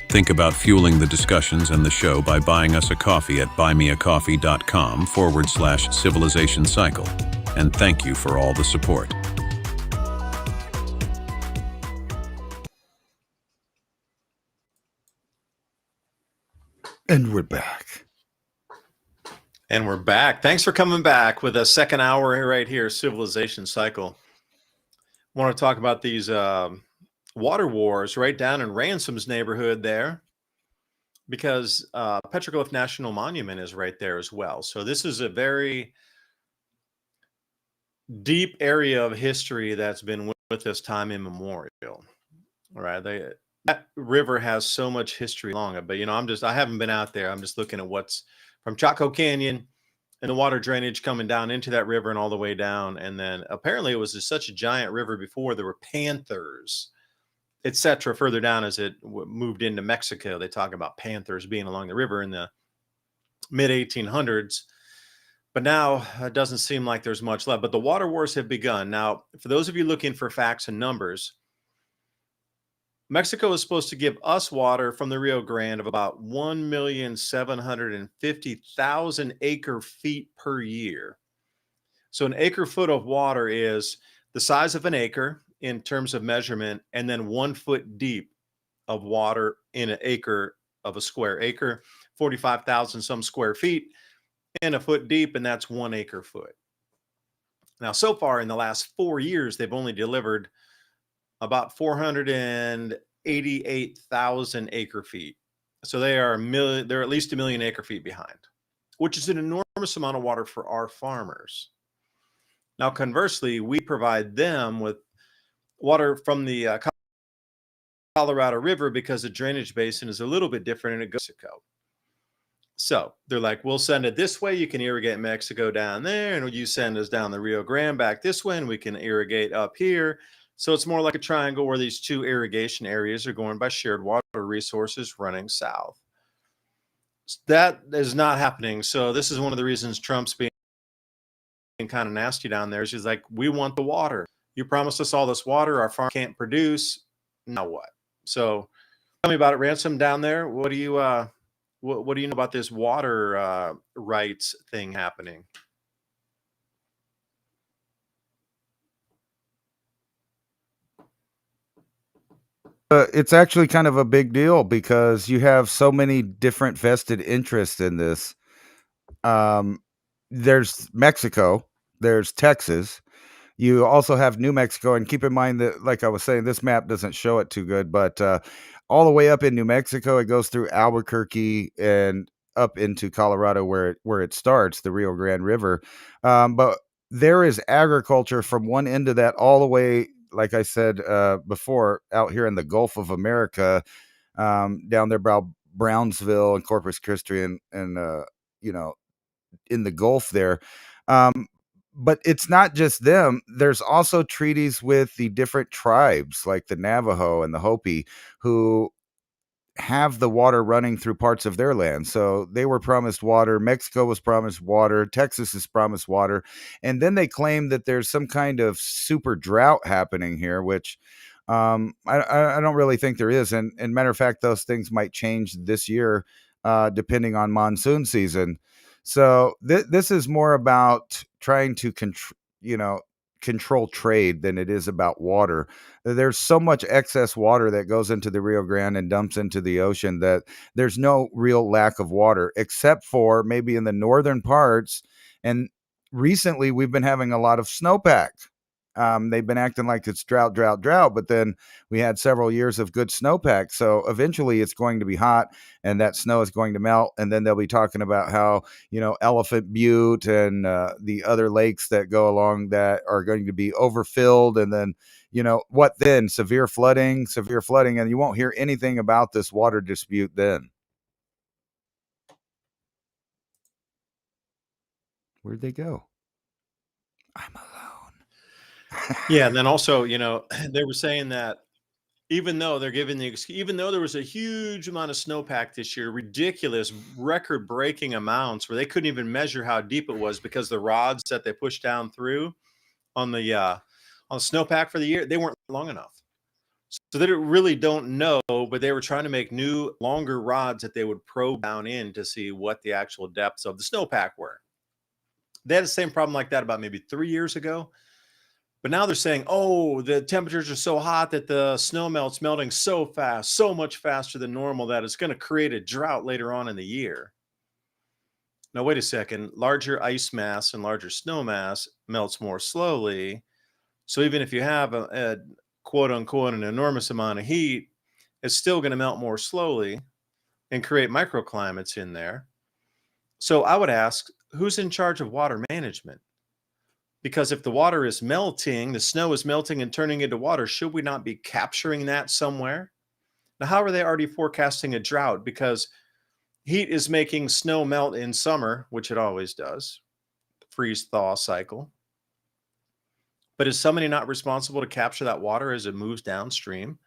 think about fueling the discussions and the show by buying us a coffee at buymeacoffee.com/Civilization Cycle. And thank you for all the support. And we're back. And we're back. Thanks for coming back with a second hour right here, Civilization Cycle. I want to talk about these water wars right down in Ransom's neighborhood there, because Petroglyph National Monument is right there as well. So this is a very deep area of history that's been with us time immemorial. All right. That river has so much history along it, but I haven't been out there. I'm just looking at what's from Chaco Canyon and the water drainage coming down into that river and all the way down. And then apparently it was just such a giant river before. There were panthers, etc. Further down as it moved into Mexico. They talk about panthers being along the river in the mid 1800s. But now it doesn't seem like there's much left. But the water wars have begun. Now, for those of you looking for facts and numbers, Mexico is supposed to give us water from the Rio Grande of about 1,750,000 acre feet per year. So an acre foot of water is the size of an acre in terms of measurement, and then 1 foot deep of water in an acre of a square acre, 45,000 some square feet, and a foot deep, and that's 1 acre foot. Now, so far in the last 4 years, they've only delivered about 488,000 acre feet. So they're at least 1 million acre feet behind, which is an enormous amount of water for our farmers. Now, conversely, we provide them with water from the Colorado River because the drainage basin is a little bit different and it goes to Mexico. So they're like, we'll send it this way. You can irrigate Mexico down there, and you send us down the Rio Grande back this way, and we can irrigate up here. So it's more like a triangle where these two irrigation areas are going by shared water resources running south. That is not happening. So this is one of the reasons Trump's being kind of nasty down there. She's like, we want the water. You promised us all this water. Our farm can't produce. Now what? So tell me about it, Ransom, down there. What do you know about this water rights thing happening? It's actually kind of a big deal because you have so many different vested interests in this. There's Mexico, there's Texas. You also have New Mexico, and keep in mind that, like I was saying, this map doesn't show it too good, but all the way up in New Mexico, it goes through Albuquerque and up into Colorado where it starts, the Rio Grande River. But there is agriculture from one end of that all the way, like I said before, out here in the Gulf of America, down there by Brownsville and Corpus Christi and in the Gulf there. But it's not just them. There's also treaties with the different tribes like the Navajo and the Hopi who have the water running through parts of their land. So they were promised water. Mexico was promised water. Texas is promised water. And then they claim that there's some kind of super drought happening here, which I don't really think there is. And matter of fact, those things might change this year, depending on monsoon season. So this is more about trying to control trade than it is about water. There's so much excess water that goes into the Rio Grande and dumps into the ocean that there's no real lack of water, except for maybe in the northern parts. And recently we've been having a lot of snowpack. They've been acting like it's drought, but then we had several years of good snowpack. So eventually it's going to be hot and that snow is going to melt. And then they'll be talking about how, Elephant Butte and the other lakes that go along that are going to be overfilled. And then, what then? Severe flooding. And you won't hear anything about this water dispute then. Where'd they go? I'm alone. Yeah, and then also, they were saying that even though they're giving even though there was a huge amount of snowpack this year, ridiculous record-breaking amounts where they couldn't even measure how deep it was because the rods that they pushed down through on the snowpack for the year, they weren't long enough. So they really don't know, but they were trying to make new, longer rods that they would probe down in to see what the actual depths of the snowpack were. They had the same problem like that about maybe 3 years ago. But now they're saying, oh, the temperatures are so hot that the snow melting so fast, so much faster than normal that it's going to create a drought later on in the year. Now, wait a second. Larger ice mass and larger snow mass melts more slowly. So even if you have a quote unquote an enormous amount of heat, it's still going to melt more slowly and create microclimates in there. So I would ask, who's in charge of water management? Because if the water is melting, the snow is melting and turning into water, should we not be capturing that somewhere? Now, how are they already forecasting a drought? Because heat is making snow melt in summer, which it always does, freeze-thaw cycle. But is somebody not responsible to capture that water as it moves downstream?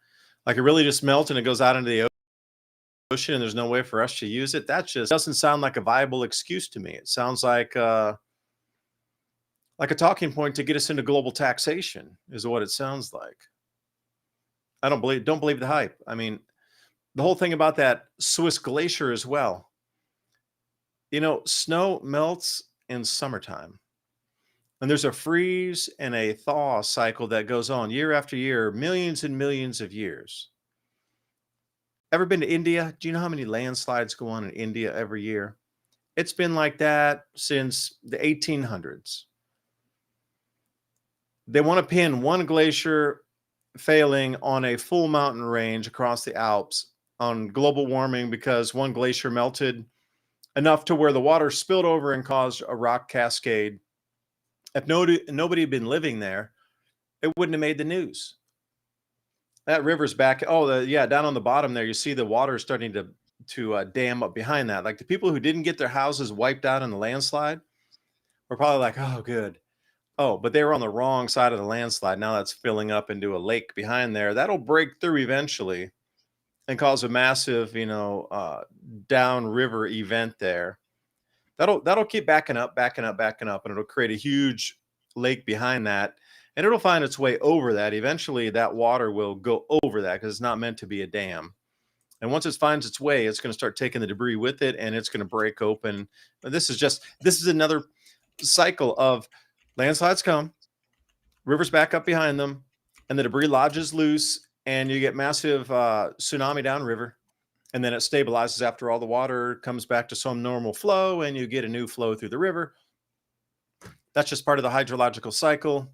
Like it really just melts and it goes out into the ocean and there's no way for us to use it? That just doesn't sound like a viable excuse to me. It sounds like a talking point to get us into global taxation is what it sounds like. I don't believe the hype. I mean, the whole thing about that Swiss glacier as well. Snow melts in summertime. And there's a freeze and a thaw cycle that goes on year after year, millions and millions of years. Ever been to India? Do you know how many landslides go on in India every year? It's been like that since the 1800s. They want to pin one glacier failing on a full mountain range across the Alps on global warming because one glacier melted enough to where the water spilled over and caused a rock cascade. If nobody had been living there, it wouldn't have made the news. That river's back. Oh, down on the bottom there, you see the water starting to dam up behind that. Like the people who didn't get their houses wiped out in the landslide were probably like, oh, good. Oh, but they were on the wrong side of the landslide. Now that's filling up into a lake behind there. That'll break through eventually and cause a massive, downriver event there. That'll keep backing up, and it'll create a huge lake behind that, and it'll find its way over that. Eventually, that water will go over that because it's not meant to be a dam. And once it finds its way, it's going to start taking the debris with it, and it's going to break open. This is another cycle of landslides come, rivers back up behind them, and the debris lodges loose, and you get massive tsunami downriver, and then it stabilizes after all the water comes back to some normal flow, and you get a new flow through the river. That's just part of the hydrological cycle,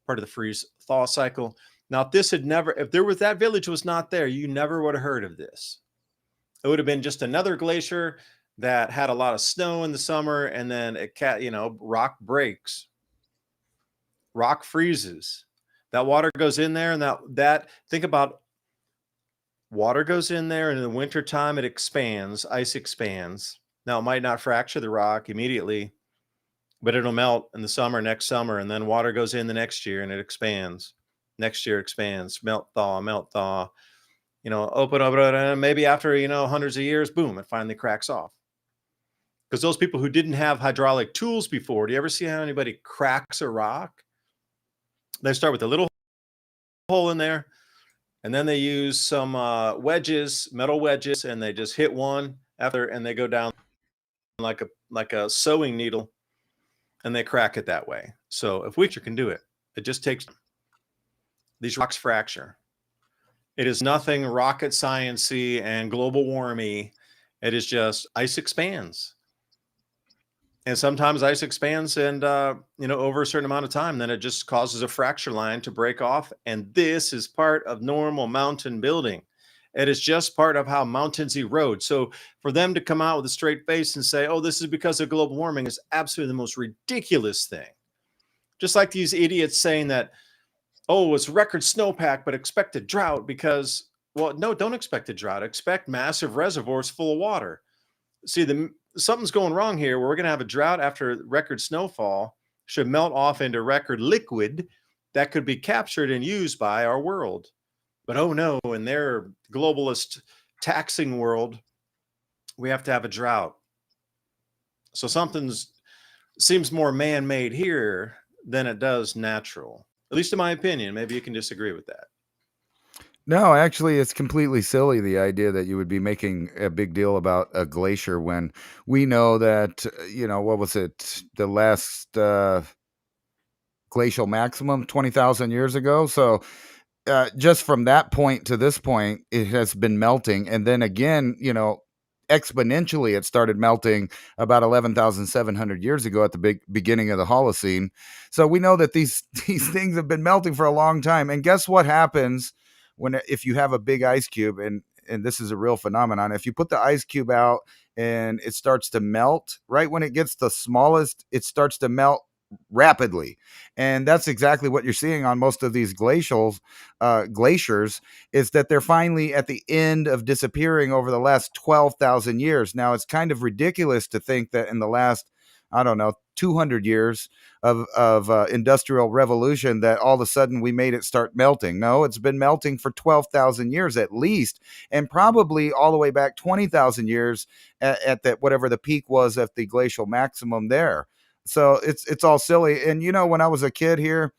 part of the freeze-thaw cycle. Now, if that village was not there, you never would have heard of this. It would have been just another glacier that had a lot of snow in the summer, and then rock breaks. Rock freezes. That water goes in there, and that think about water goes in there, and in the wintertime it expands, ice expands. Now it might not fracture the rock immediately, but it'll melt in the summer, next summer, and then water goes in the next year and it expands. Next year expands, melt, thaw, open up, and maybe after, hundreds of years, boom, it finally cracks off. Because those people who didn't have hydraulic tools before, do you ever see how anybody cracks a rock? They start with a little hole in there, And then they use some wedges, metal wedges, and they just hit one after, and they go down like a sewing needle, and they crack it that way. So if we can do it, it just takes these rocks fracture. It is nothing rocket sciencey and global warming. It is just ice expands. And sometimes ice expands and, over a certain amount of time, then it just causes a fracture line to break off. And this is part of normal mountain building. It is just part of how mountains erode. So for them to come out with a straight face and say, oh, this is because of global warming is absolutely the most ridiculous thing. Just like these idiots saying that, oh, it's record snowpack, but expected drought because, well, no, don't expect a drought. Expect massive reservoirs full of water. See, something's going wrong here where we're going to have a drought after record snowfall should melt off into record liquid that could be captured and used by our world. But oh no, in their globalist taxing world, we have to have a drought. So something's seems more man-made here than it does natural, at least in my opinion. Maybe you can disagree with that. No, actually, it's completely silly, the idea that you would be making a big deal about a glacier when we know that, what was it, the last glacial maximum 20,000 years ago? So just from that point to this point, it has been melting. And then again, exponentially, it started melting about 11,700 years ago at the beginning of the Holocene. So we know that these things have been melting for a long time. And guess what happens if you have a big ice cube, and this is a real phenomenon, if you put the ice cube out and it starts to melt, right when it gets the smallest, it starts to melt rapidly. And that's exactly what you're seeing on most of these glaciers, is that they're finally at the end of disappearing over the last 12,000 years. Now, it's kind of ridiculous to think that in the last, 200 years of industrial revolution that all of a sudden we made it start melting. No, it's been melting for 12,000 years at least, and probably all the way back 20,000 years at that, whatever the peak was at the glacial maximum there. So it's all silly. And, when I was a kid here,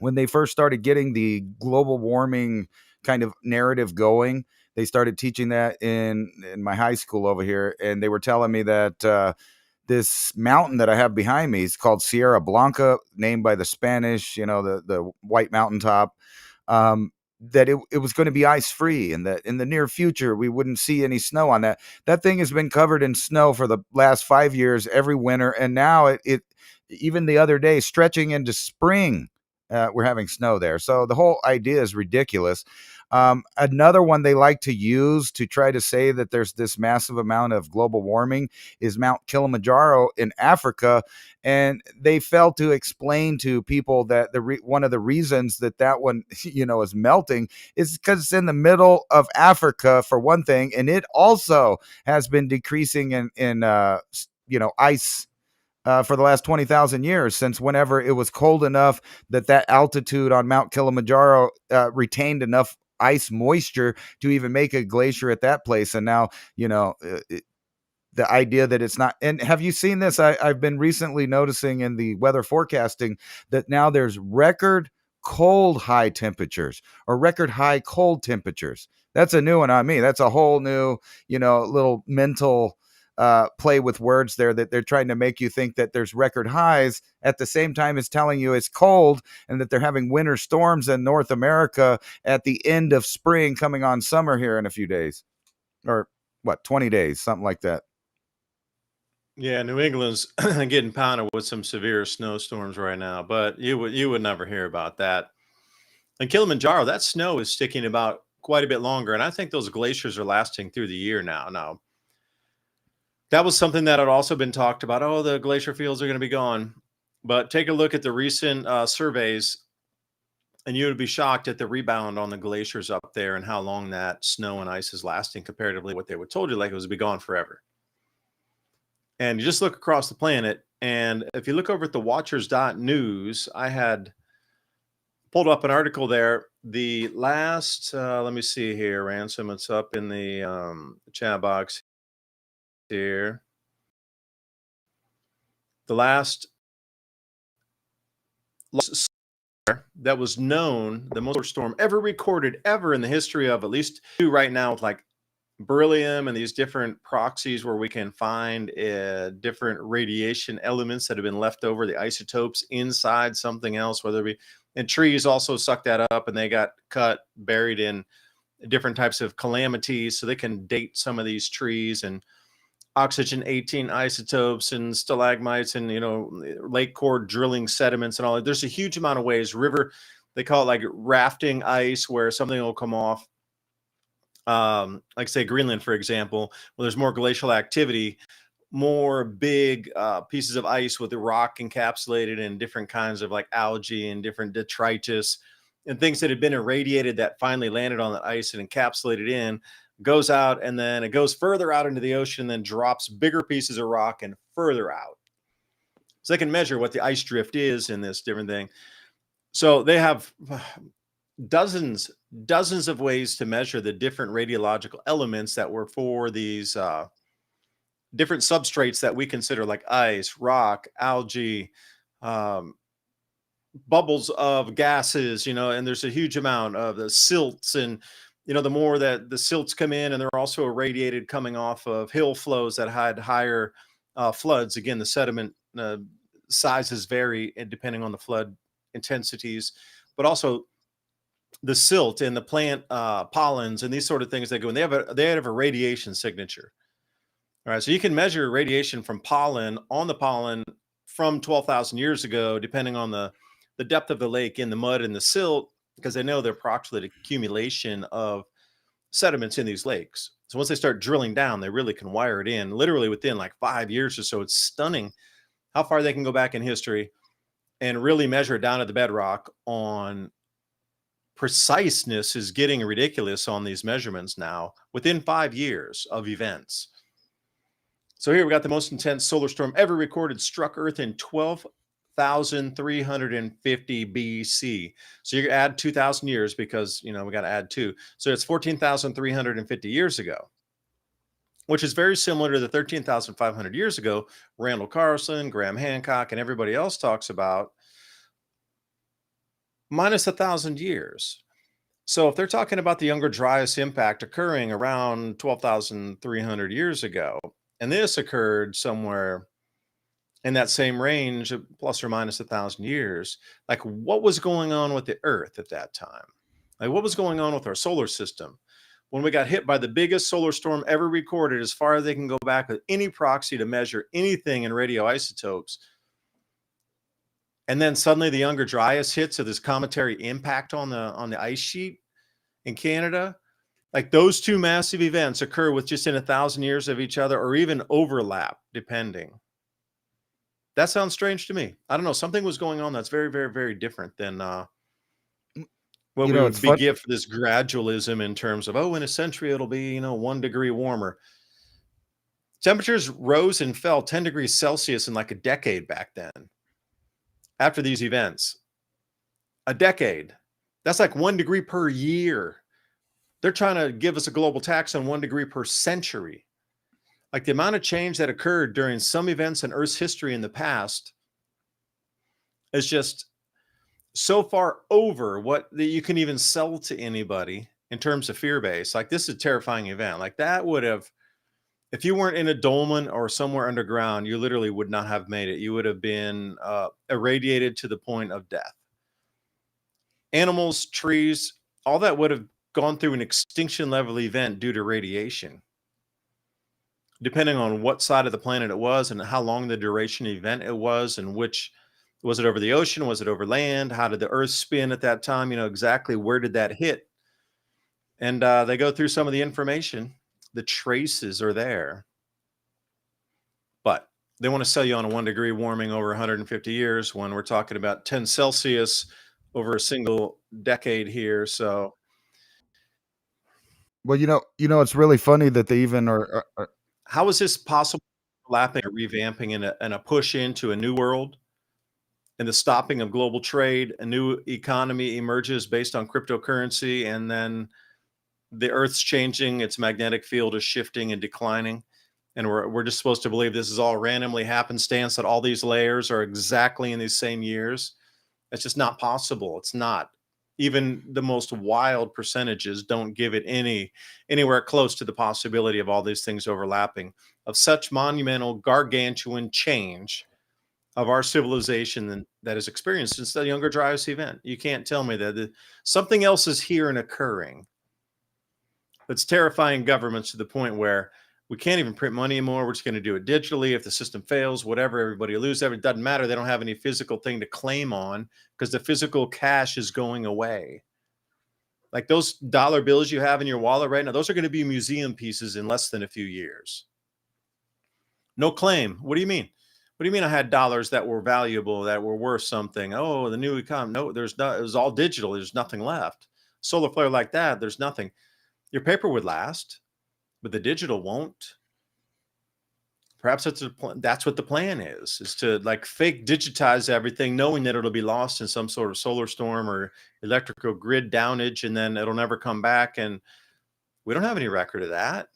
when they first started getting the global warming kind of narrative going, they started teaching that in my high school over here. And they were telling me that this mountain that I have behind me is called Sierra Blanca, named by the Spanish, the white mountaintop, that it was going to be ice free, and that in the near future we wouldn't see any snow on that. That thing has been covered in snow for the last 5 years, every winter. And now it even the other day, stretching into spring, we're having snow there. So the whole idea is ridiculous. Another one they like to use to try to say that there's this massive amount of global warming is Mount Kilimanjaro in Africa. And they failed to explain to people that one of the reasons that one, is melting is because it's in the middle of Africa, for one thing. And it also has been decreasing in ice for the last 20,000 years, since whenever it was cold enough that altitude on Mount Kilimanjaro retained enough ice moisture to even make a glacier at that place. And now, the idea that it's not. And have you seen this? I've been recently noticing in the weather forecasting that now there's record cold high temperatures or record high cold temperatures. That's a new one on me. That's a whole new, little mental play with words there, that they're trying to make you think that there's record highs at the same time as telling you it's cold, and that they're having winter storms in North America at the end of spring, coming on summer here in a few days, or 20 days, something like that. Yeah, New England's getting pounded with some severe snowstorms right now, but you would never hear about that. And Kilimanjaro, that snow is sticking about quite a bit longer, and I think those glaciers are lasting through the year now. Now, that was something that had also been talked about. Oh, the glacier fields are going to be gone. But take a look at the recent surveys, and you would be shocked at the rebound on the glaciers up there and how long that snow and ice is lasting comparatively to what they would told you, like it was be gone forever. And you just look across the planet, and if you look over at the watchers.news, I had pulled up an article there. The last, let me see here, Ransom, it's up in the chat box here. The last that was known, the most storm ever recorded ever in the history of at least right now, with like beryllium and these different proxies where we can find different radiation elements that have been left over, the isotopes inside something else, whether it be, and trees also suck that up and they got cut, buried in different types of calamities. So they can date some of these trees, and oxygen 18 isotopes and stalagmites and, lake core drilling sediments and all that. There's a huge amount of ways. River, they call it like rafting ice, where something will come off. Like say Greenland, for example, well, there's more glacial activity, more big pieces of ice with the rock encapsulated in different kinds of like algae and different detritus and things that had been irradiated that finally landed on the ice and encapsulated in, goes out, and then it goes further out into the ocean, then drops bigger pieces of rock and further out. So they can measure what the ice drift is in this different thing. So they have dozens of ways to measure the different radiological elements that were for these different substrates that we consider like ice, rock, algae, bubbles of gases, and there's a huge amount of the silts, and the more that the silts come in, and they're also irradiated coming off of hill flows that had higher floods. Again, the sediment sizes vary depending on the flood intensities, but also the silt and the plant pollens and these sort of things that go in. They have a radiation signature. All right, so you can measure radiation from pollen on the pollen from 12,000 years ago, depending on the depth of the lake in the mud and the silt, because they know the approximate accumulation of sediments in these lakes. So once they start drilling down, they really can wire it in literally within like 5 years or so. It's stunning how far they can go back in history and really measure it down at the bedrock. On preciseness is getting ridiculous on these measurements now within 5 years of events. So here we got the most intense solar storm ever recorded, struck Earth in 12,350 BC. So you add 2,000 years because, we got to add 2. So it's 14,350 years ago, which is very similar to the 13,500 years ago Randall Carlson, Graham Hancock, and everybody else talks about, minus 1,000 years. So if they're talking about the Younger Dryas impact occurring around 12,300 years ago, and this occurred somewhere in that same range, plus or minus 1,000 years, like what was going on with the Earth at that time? Like what was going on with our solar system when we got hit by the biggest solar storm ever recorded, as far as they can go back with any proxy to measure anything in radioisotopes? And then suddenly the Younger Dryas hits, so this cometary impact on the ice sheet in Canada. Like those two massive events occur with just in 1,000 years of each other, or even overlap, depending. That sounds strange to me. I don't know. Something was going on that's very, very, very different than what we would give for this gradualism in terms of, in a century it'll be 1 degree warmer. Temperatures rose and fell 10 degrees Celsius in like a decade back then. After these events, a decade. That's like 1 degree per year. They're trying to give us a global tax on 1 degree per century. Like the amount of change that occurred during some events in Earth's history in the past is just so far over what you can even sell to anybody in terms of fear base. Like this is a terrifying event. Like that would have, if you weren't in a dolmen or somewhere underground, you literally would not have made it. You would have been irradiated to the point of death. Animals, trees, all that would have gone through an extinction level event due to radiation, depending on what side of the planet it was and how long the duration event it was, and which, was it over the ocean? Was it over land? How did the Earth spin at that time? Exactly where did that hit? And they go through some of the information. The traces are there, but they want to sell you on a 1 degree warming over 150 years when we're talking about 10 Celsius over a single decade here. So, well, it's really funny that they even are how is this possible? Lapping, revamping, and a push into a new world, and the stopping of global trade. A new economy emerges based on cryptocurrency, and then the Earth's changing. Its magnetic field is shifting and declining, and we're just supposed to believe this is all randomly happenstance, that all these layers are exactly in these same years. It's just not possible. It's not. Even the most wild percentages don't give it anywhere close to the possibility of all these things overlapping, of such monumental, gargantuan change of our civilization that is experienced since the Younger Dryas event. You can't tell me that something else is here and occurring that's terrifying governments to the point where we can't even print money anymore. We're just going to do it digitally. If the system fails, whatever, everybody will lose. It doesn't matter. They don't have any physical thing to claim on because the physical cash is going away. Like those dollar bills you have in your wallet right now, those are going to be museum pieces in less than a few years. No claim. What do you mean? What do you mean I had dollars that were valuable, that were worth something? Oh, the new economy. No, there's not. It was all digital. There's nothing left. Solar flare like that, there's nothing. Your paper would last, but the digital won't. Perhaps that's what the plan is to like fake digitize everything, knowing that it'll be lost in some sort of solar storm or electrical grid downage, and then it'll never come back. And we don't have any record of that.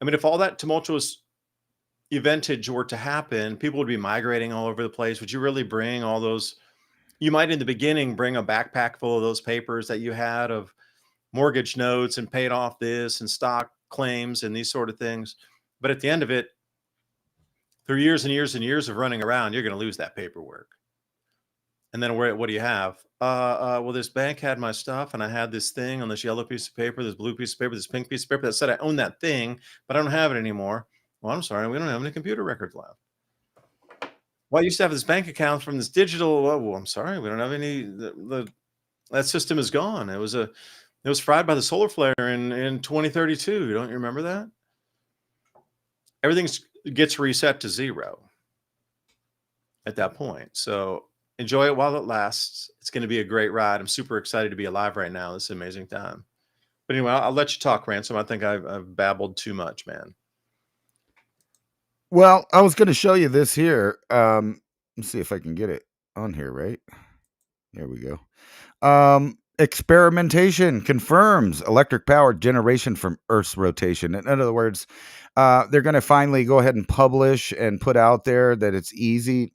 I mean, if all that tumultuous eventage were to happen, people would be migrating all over the place. Would you really bring all those? You might in the beginning bring a backpack full of those papers that you had of mortgage notes and paid off this and stock claims and these sort of things. But at the end of it, through years and years and years of running around, you're going to lose that paperwork. And then what do you have? Well, this bank had my stuff, and I had this thing on this yellow piece of paper, this blue piece of paper, this pink piece of paper that said I own that thing, but I don't have it anymore. Well, I'm sorry, we don't have any computer records left. Well, I used to have this bank account from this digital. Well, I'm sorry, we don't have any. That system is gone. It was fried by the solar flare in 2032. Don't you remember that? Everything gets reset to zero at that point. So enjoy it while it lasts. It's going to be a great ride. I'm super excited to be alive right now. This is an amazing time. But anyway, I'll let you talk, Ransom. I think I've babbled too much, man. Well, I was going to show you this here. Let's see if I can get it on here, right? There we go. Experimentation confirms electric power generation from Earth's rotation. In other words, they're going to finally go ahead and publish and put out there that it's easy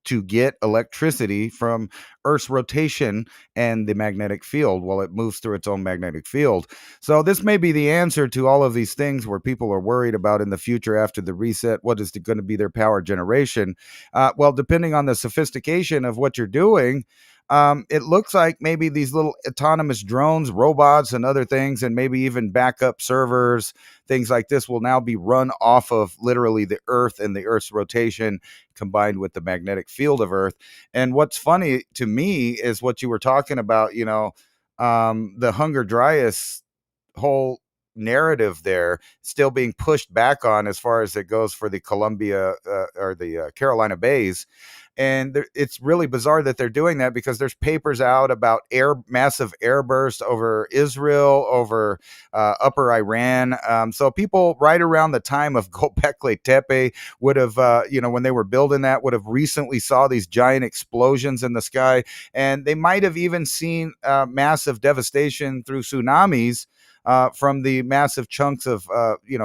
to get electricity from Earth's rotation and the magnetic field while it moves through its own magnetic field. So this may be the answer to all of these things where people are worried about in the future after the reset. What is going to be their power generation? Well, depending on the sophistication of what you're doing, it looks like maybe these little autonomous drones, robots, and other things, and maybe even backup servers, things like this will now be run off of literally the Earth and the Earth's rotation combined with the magnetic field of Earth. And what's funny to me is what you were talking about, the Hunger Dryas whole narrative there still being pushed back on as far as it goes for the Columbia or the Carolina Bays. And it's really bizarre that they're doing that because there's papers out about massive airburst over Israel, over upper Iran. So people right around the time of Göbekli Tepe would have, when they were building that, would have recently saw these giant explosions in the sky. And they might have even seen massive devastation through tsunamis from the massive chunks of,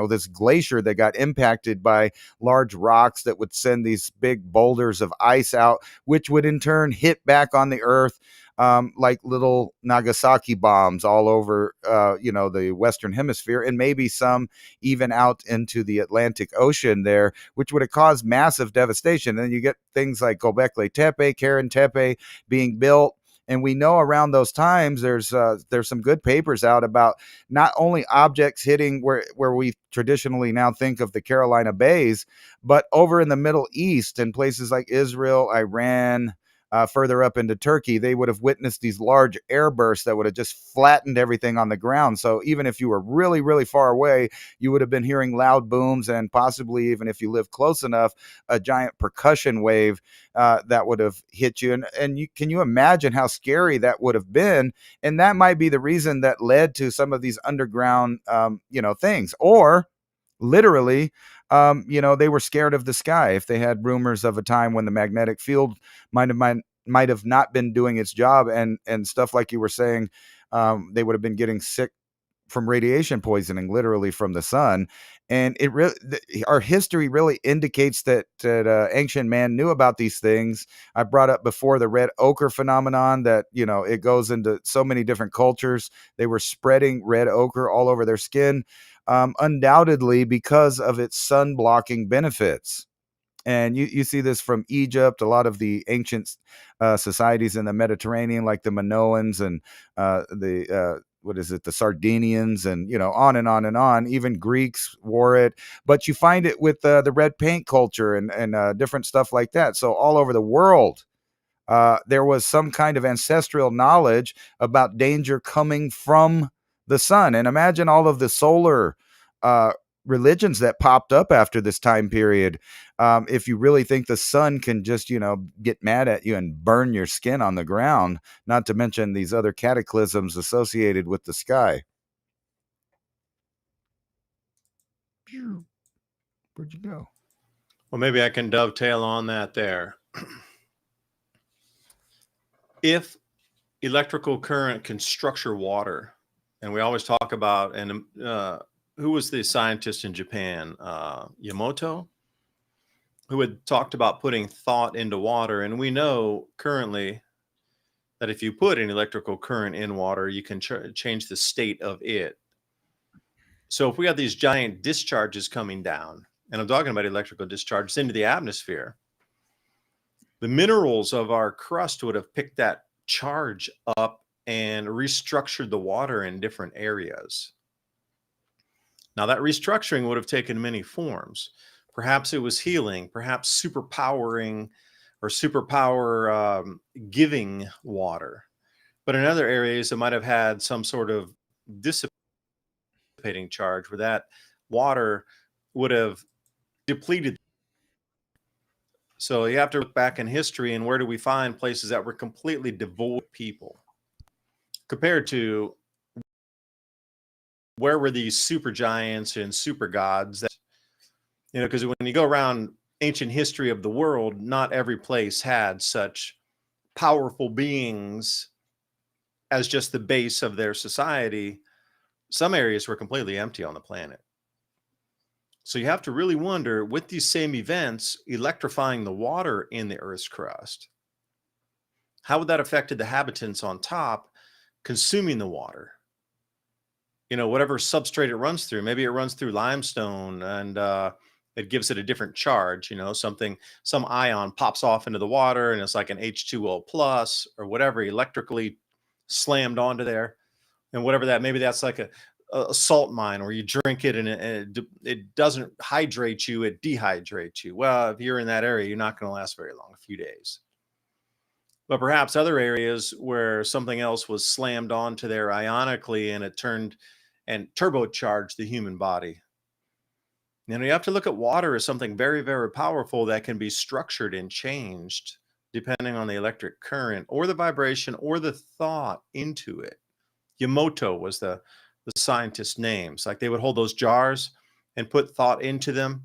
this glacier that got impacted by large rocks that would send these big boulders of ice out, which would in turn hit back on the Earth like little Nagasaki bombs all over, the Western Hemisphere, and maybe some even out into the Atlantic Ocean there, which would have caused massive devastation. And then you get things like Göbekli Tepe, Karen Tepe being built. And we know around those times there's some good papers out about not only objects hitting where we traditionally now think of the Carolina Bays, but over in the Middle East and places like Israel, Iran, further up into Turkey, they would have witnessed these large airbursts that would have just flattened everything on the ground. So even if you were really, really far away, you would have been hearing loud booms, and possibly even if you lived close enough, a giant percussion wave that would have hit you. And can you imagine how scary that would have been? And that might be the reason that led to some of these underground, things. Or literally, they were scared of the sky. If they had rumors of a time when the magnetic field might have not been doing its job, and stuff like you were saying, they would have been getting sick from radiation poisoning, literally from the sun. And it really, our history really indicates that ancient man knew about these things. I brought up before the red ochre phenomenon, that, you know, it goes into so many different cultures. They were spreading red ochre all over their skin, undoubtedly because of its sun blocking benefits. And you see this from Egypt, a lot of the ancient societies in the Mediterranean, like the Minoans and the Sardinians, and, you know, on and on and on. Even Greeks wore it, but you find it with the red paint culture and different stuff like that. So all over the world, there was some kind of ancestral knowledge about danger coming from the sun. And imagine all of the solar religions that popped up after this time period. If you really think the sun can just, you know, get mad at you and burn your skin on the ground, not to mention these other cataclysms associated with the sky. Where'd you go? Well, maybe I can dovetail on that there. If electrical current can structure water, and we always talk about, and who was the scientist in Japan? Yamamoto, who had talked about putting thought into water. And we know currently that if you put an electrical current in water, you can change the state of it. So if we have these giant discharges coming down, and I'm talking about electrical discharges into the atmosphere, the minerals of our crust would have picked that charge up and restructured the water in different areas. Now, that restructuring would have taken many forms. Perhaps it was healing, perhaps superpowering or superpower giving water. But in other areas, it might have had some sort of dissipating charge where that water would have depleted. So you have to look back in history, and where do we find places that were completely devoid of people compared to where were these super giants and super gods that, you know, because when you go around ancient history of the world, not every place had such powerful beings as just the base of their society. Some areas were completely empty on the planet. So you have to really wonder, with these same events electrifying the water in the Earth's crust, how would that affected the habitants on top consuming the water? You know, whatever substrate it runs through, maybe it runs through limestone, and it gives it a different charge. You know, some ion pops off into the water and it's like an H2O plus or whatever, electrically slammed onto there. And whatever that, maybe that's like a salt mine where you drink it and it doesn't hydrate you, it dehydrates you. Well, if you're in that area, you're not going to last very long, a few days. But perhaps other areas where something else was slammed onto there ionically and it turned and turbocharged the human body. You know, you have to look at water as something very, very powerful that can be structured and changed depending on the electric current or the vibration or the thought into it. Yamamoto was the scientist names. Like, they would hold those jars and put thought into them.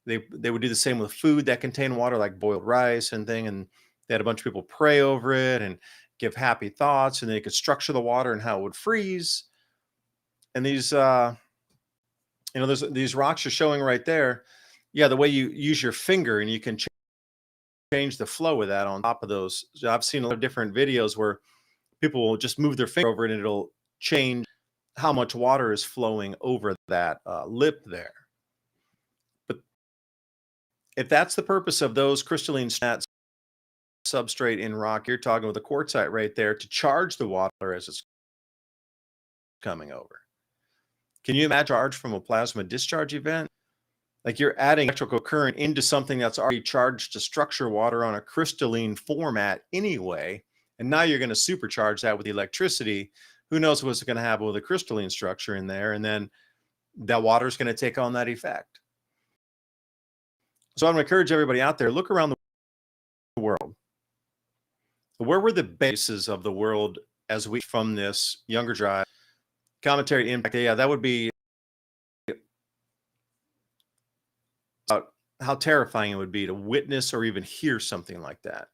They would do the same with food that contained water, like boiled rice and thing. And they had a bunch of people pray over it and give happy thoughts, and they could structure the water and how it would freeze. And these, you know, these rocks are showing right there. Yeah, the way you use your finger and you can change the flow of that on top of those. So I've seen a lot of different videos where people will just move their finger over it and it'll change how much water is flowing over that lip there. But if that's the purpose of those crystalline substrate in rock, you're talking with a quartzite right there to charge the water as it's coming over. Can you imagine charge from a plasma discharge event? Like, you're adding electrical current into something that's already charged to structure water on a crystalline format anyway. And now you're going to supercharge that with electricity. Who knows what's going to happen with a crystalline structure in there? And then that water is going to take on that effect. So I'm going to encourage everybody out there, look around the world. Where were the bases of the world as we, from this younger drive commentary impact? Yeah, that would be about how terrifying it would be to witness or even hear something like that.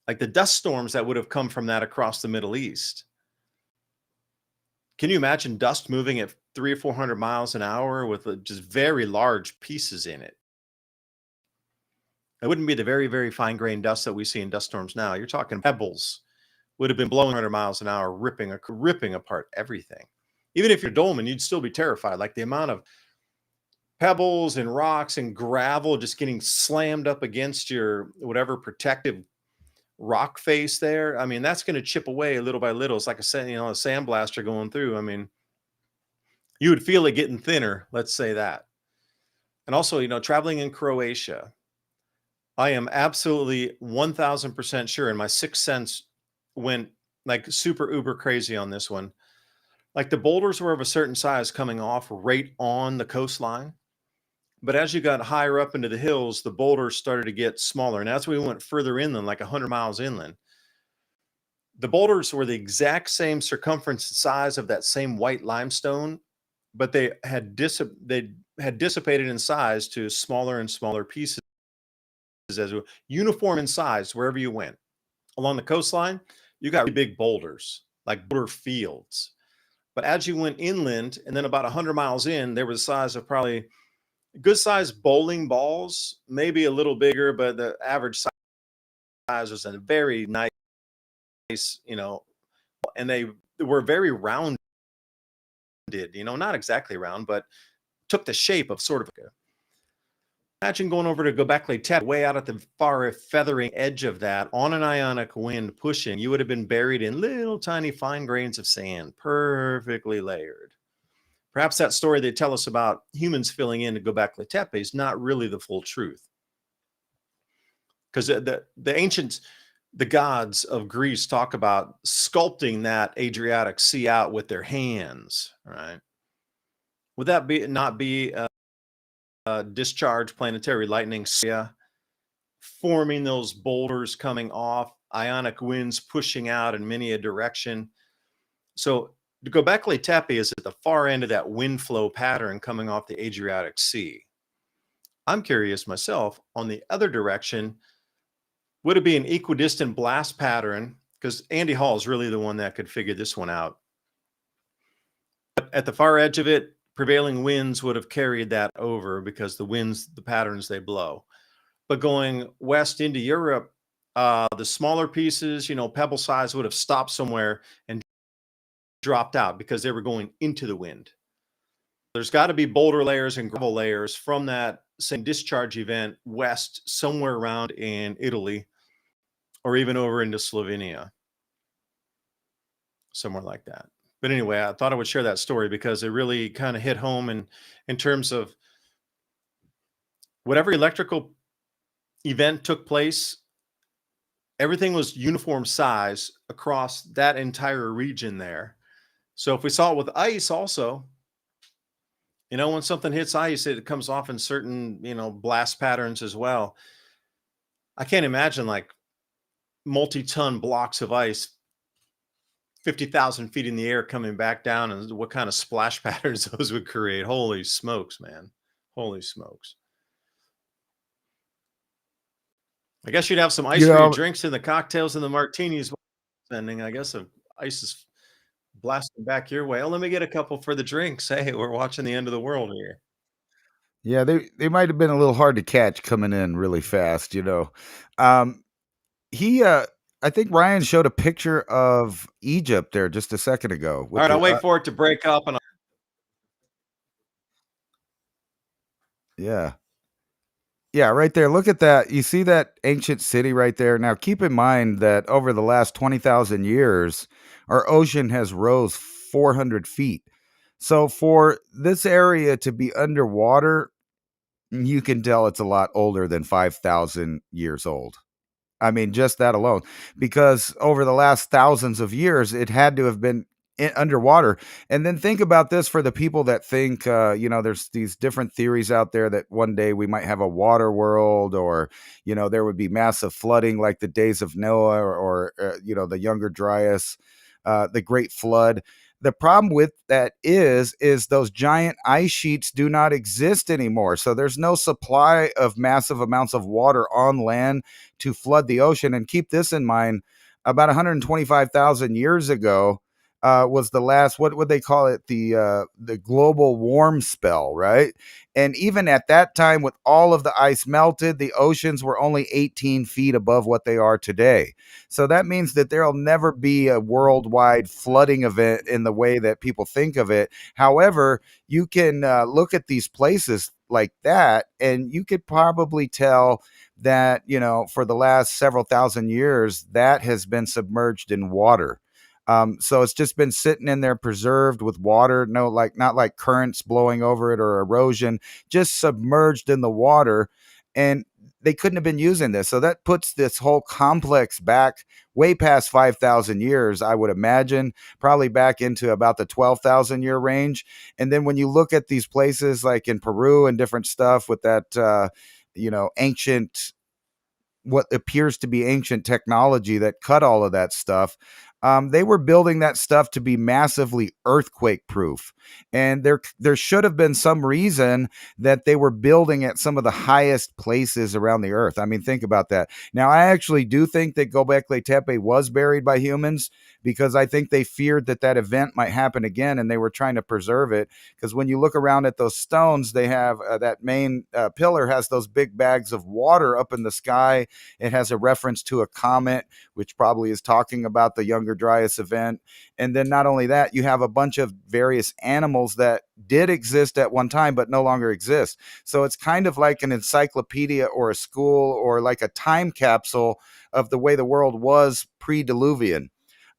Like the dust storms that would have come from that across the Middle East. Can you imagine dust moving at 300 or 400 miles an hour with just very large pieces in it? It wouldn't be the very, very fine grained dust that we see in dust storms now. You're talking pebbles would have been blowing 100 miles an hour, ripping apart everything. Even if you're Dolman, you'd still be terrified. Like the amount of pebbles and rocks and gravel just getting slammed up against your whatever protective rock face there. I mean, that's going to chip away little by little. It's like a sandblaster going through. I mean, you would feel it getting thinner. Let's say that. And also, traveling in Croatia, I am absolutely 1000% sure, and my sixth sense went like super uber crazy on this one. Like the boulders were of a certain size coming off right on the coastline. But as you got higher up into the hills, the boulders started to get smaller. And as we went further inland, like 100 miles inland, the boulders were the exact same circumference and size of that same white limestone, but they had dissipated in size to smaller and smaller pieces as uniform in size wherever you went. Along the coastline, you got really big boulders, like boulder fields. But as you went inland, and then about 100 miles in, there was the size of probably good sized bowling balls, maybe a little bigger, but the average size was a very nice, and they were very rounded, not exactly round, but took the shape of sort of imagine going over to Göbekli Tepe, way out at the far feathering edge of that on an ionic wind pushing. You would have been buried in little tiny fine grains of sand, perfectly layered. Perhaps that story they tell us about humans filling in to Göbekli Tepe is not really the full truth. Because the gods of Greece talk about sculpting that Adriatic Sea out with their hands, right? Would that not be discharge planetary lightning forming those boulders coming off, ionic winds pushing out in many a direction? So the Göbekli Tepe is at the far end of that wind flow pattern coming off the Adriatic Sea. I'm curious myself, on the other direction, would it be an equidistant blast pattern? Because Andy Hall is really the one that could figure this one out. But at the far edge of it, prevailing winds would have carried that over because the patterns they blow. But going west into Europe, the smaller pieces, pebble size would have stopped somewhere and dropped out because they were going into the wind. There's got to be boulder layers and gravel layers from that same discharge event west, somewhere around in Italy or even over into Slovenia, somewhere like that. But anyway, I thought I would share that story because it really kind of hit home in terms of whatever electrical event took place, everything was uniform size across that entire region there. So if we saw it with ice also, when something hits ice, it comes off in certain, blast patterns as well. I can't imagine like multi-ton blocks of ice 50,000 feet in the air coming back down and what kind of splash patterns those would create. Holy smokes, man. Holy smokes. I guess you'd have some ice for your drinks and the cocktails and the martinis. Sending, I guess, ice is blasting back your way. Oh, let me get a couple for the drinks. Hey, we're watching the end of the world here. Yeah, they might have been a little hard to catch coming in really fast, I think Ryan showed a picture of Egypt there just a second ago. All right, I'll wait for it to break up. Yeah. Yeah, right there. Look at that. You see that ancient city right there? Now, keep in mind that over the last 20,000 years, our ocean has rose 400 feet. So for this area to be underwater, you can tell it's a lot older than 5,000 years old. I mean, just that alone, because over the last thousands of years, it had to have been underwater. And then think about this for the people that think, there's these different theories out there that one day we might have a water world, or, there would be massive flooding like the days of Noah or the Younger Dryas, the Great Flood. The problem with that is those giant ice sheets do not exist anymore. So there's no supply of massive amounts of water on land to flood the ocean. And keep this in mind, about 125,000 years ago, was the last, what would they call it, the global warm spell, right? And even at that time, with all of the ice melted, the oceans were only 18 feet above what they are today. So that means that there'll never be a worldwide flooding event in the way that people think of it. However, you can look at these places like that, and you could probably tell that, for the last several thousand years, that has been submerged in water. So it's just been sitting in there preserved with water, not like currents blowing over it or erosion, just submerged in the water. And they couldn't have been using this. So that puts this whole complex back way past 5,000 years, I would imagine, probably back into about the 12,000 year range. And then when you look at these places like in Peru and different stuff with that, ancient, what appears to be ancient technology that cut all of that stuff. They were building that stuff to be massively earthquake proof. And there should have been some reason that they were building at some of the highest places around the earth. I mean, think about that. Now, I actually do think that Göbekli Tepe was buried by humans, because I think they feared that event might happen again, and they were trying to preserve it. Because when you look around at those stones, they have that main pillar has those big bags of water up in the sky. It has a reference to a comet, which probably is talking about the Younger Dryas event. And then not only that, you have a bunch of various animals that did exist at one time but no longer exist. So it's kind of like an encyclopedia or a school or like a time capsule of the way the world was pre-Diluvian.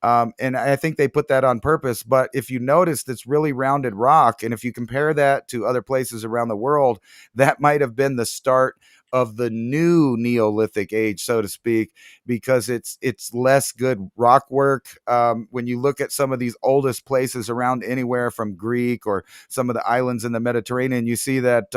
And I think they put that on purpose. But if you notice, it's really rounded rock. And if you compare that to other places around the world, that might have been the start of the new Neolithic age, so to speak, because it's less good rock work. When you look at some of these oldest places around anywhere from Greek or some of the islands in the Mediterranean, you see that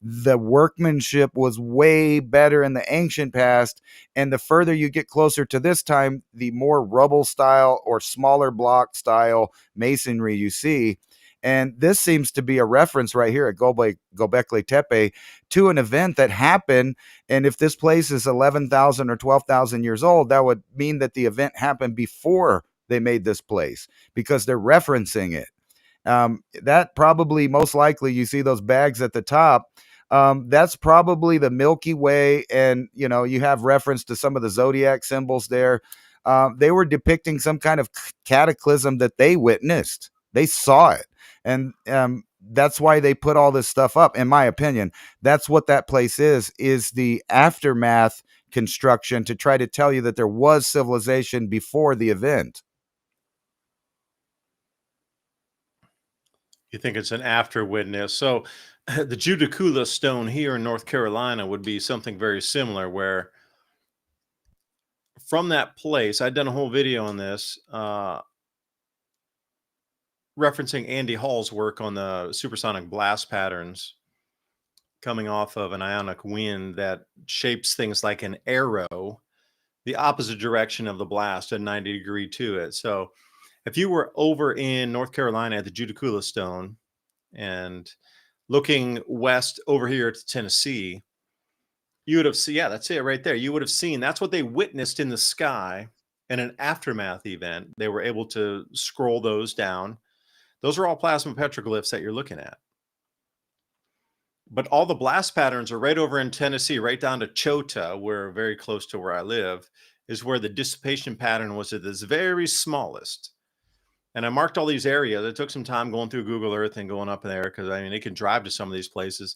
the workmanship was way better in the ancient past. And the further you get closer to this time, the more rubble style or smaller block style masonry you see. And this seems to be a reference right here at Göbekli Tepe to an event that happened. And if this place is 11,000 or 12,000 years old, that would mean that the event happened before they made this place, because they're referencing it. That probably, most likely, you see those bags at the top. That's probably the Milky Way. And, you have reference to some of the zodiac symbols there. They were depicting some kind of cataclysm that they witnessed. They saw it. And that's why they put all this stuff up. In my opinion, that's what that place is the aftermath construction to try to tell you that there was civilization before the event. You think it's an after witness. So the Judicula stone here in North Carolina would be something very similar, where from that place, I'd done a whole video on this, referencing Andy Hall's work on the supersonic blast patterns coming off of an ionic wind that shapes things like an arrow, the opposite direction of the blast, a 90-degree to it. So if you were over in North Carolina at the Judicula stone and looking west over here to Tennessee, you would have seen, yeah, that's it right there. You would have seen that's what they witnessed in the sky in an aftermath event. They were able to scroll those down. Those are all plasma petroglyphs that you're looking at. But all the blast patterns are right over in Tennessee, right down to Chota, where very close to where I live, is where the dissipation pattern was at its very smallest. And I marked all these areas. It took some time going through Google Earth and going up there, because it can drive to some of these places.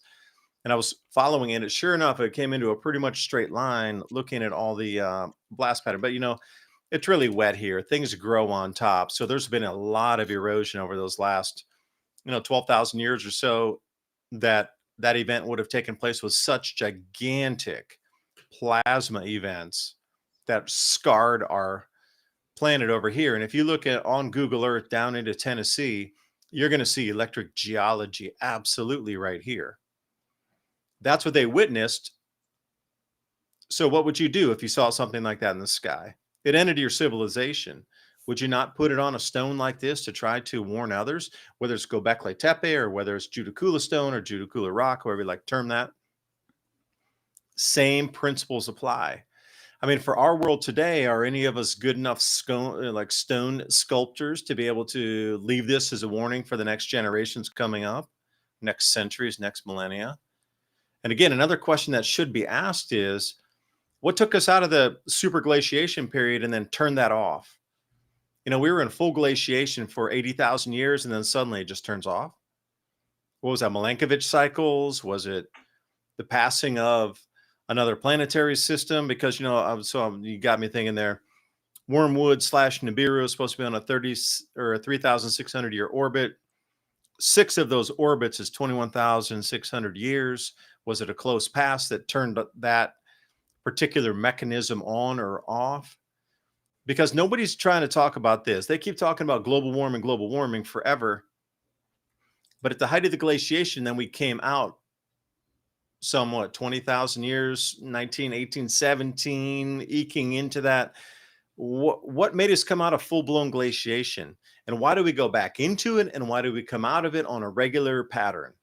And I was following it. Sure enough, it came into a pretty much straight line looking at all the blast pattern. But, it's really wet here. Things grow on top. So there's been a lot of erosion over those last, 12,000 years or so, that event would have taken place with such gigantic plasma events that scarred our planet over here. And if you look at on Google Earth down into Tennessee, you're going to see electric geology absolutely right here. That's what they witnessed. So what would you do if you saw something like that in the sky? It ended your civilization. Would you not put it on a stone like this to try to warn others, whether it's Göbekli Tepe or whether it's Judicula stone or Judicula rock, however you like to term that? Same principles apply. I mean, for our world today, are any of us good enough like stone sculptors to be able to leave this as a warning for the next generations coming up, next centuries, next millennia? And again, another question that should be asked is, what took us out of the super glaciation period and then turned that off? You know, we were in full glaciation for 80,000 years and then suddenly it just turns off. What was that, Milankovitch cycles? Was it the passing of another planetary system? Because, you know, you got me thinking there. Wormwood / Nibiru is supposed to be on a 30 or a 3,600 year orbit. 6 of those orbits is 21,600 years. Was it a close pass that turned that particular mechanism on or off? Because nobody's trying to talk about this. They keep talking about global warming forever. But at the height of the glaciation, then we came out somewhat 20,000 years, 19, 18, 17, eking into that. What made us come out of full-blown glaciation? And why do we go back into it? And why do we come out of it on a regular pattern?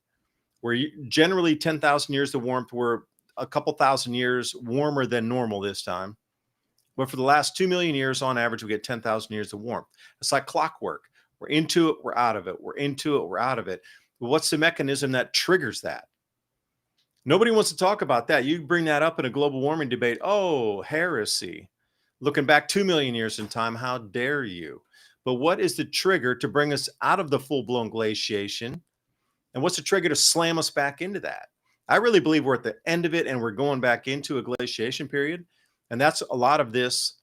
Where generally 10,000 years of warmth, we're a couple thousand years warmer than normal this time. But for the last 2 million years, on average, we get 10,000 years of warmth. It's like clockwork. We're into it, we're out of it. We're into it, we're out of it. What's the mechanism that triggers that? Nobody wants to talk about that. You bring that up in a global warming debate. Oh, heresy. Looking back 2 million years in time, how dare you? But what is the trigger to bring us out of the full-blown glaciation? And what's the trigger to slam us back into that? I really believe we're at the end of it and we're going back into a glaciation period. And that's a lot of this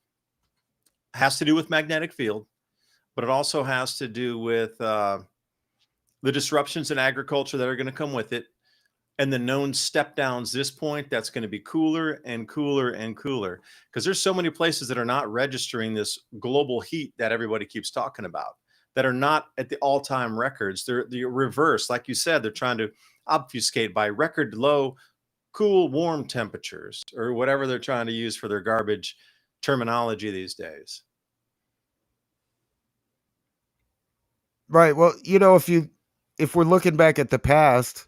has to do with magnetic field, but it also has to do with the disruptions in agriculture that are going to come with it. And the known step downs this point, that's going to be cooler and cooler and cooler, because there's so many places that are not registering this global heat that everybody keeps talking about, that are not at the all-time records. They're the reverse. Like you said, they're trying to obfuscate by record low, cool, warm temperatures, or whatever they're trying to use for their garbage terminology these days. Right. Well, you know, if we're looking back at the past,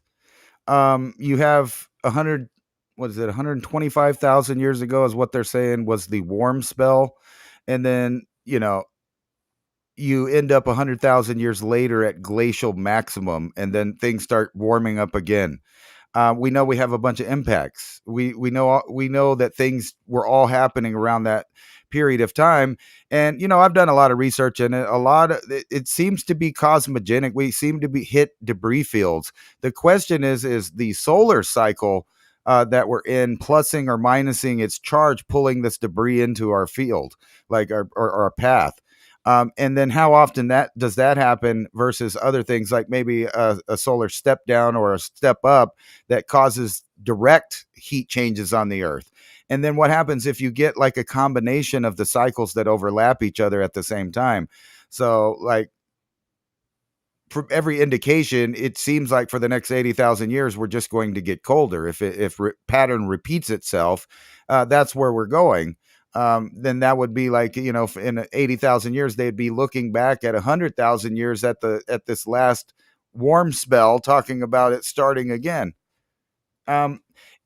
you have 125,000 years ago is what they're saying was the warm spell. And then, you know, you end up 100,000 years later at glacial maximum, and then things start warming up again. We know we have a bunch of impacts. We know that things were all happening around that period of time. And, you know, I've done a lot of research in it. It seems to be cosmogenic. We seem to be hit debris fields. The question is the solar cycle that we're in plussing or minusing its charge, pulling this debris into our field, like our path. And then how often does that happen versus other things like maybe a solar step down or a step up that causes direct heat changes on the Earth. And then what happens if you get like a combination of the cycles that overlap each other at the same time? So like for every indication, it seems like for the next 80,000 years, we're just going to get colder. If pattern repeats itself, that's where we're going. Then that would be like, you know, in 80,000 years, they'd be looking back at 100,000 years at this last warm spell, talking about it starting again.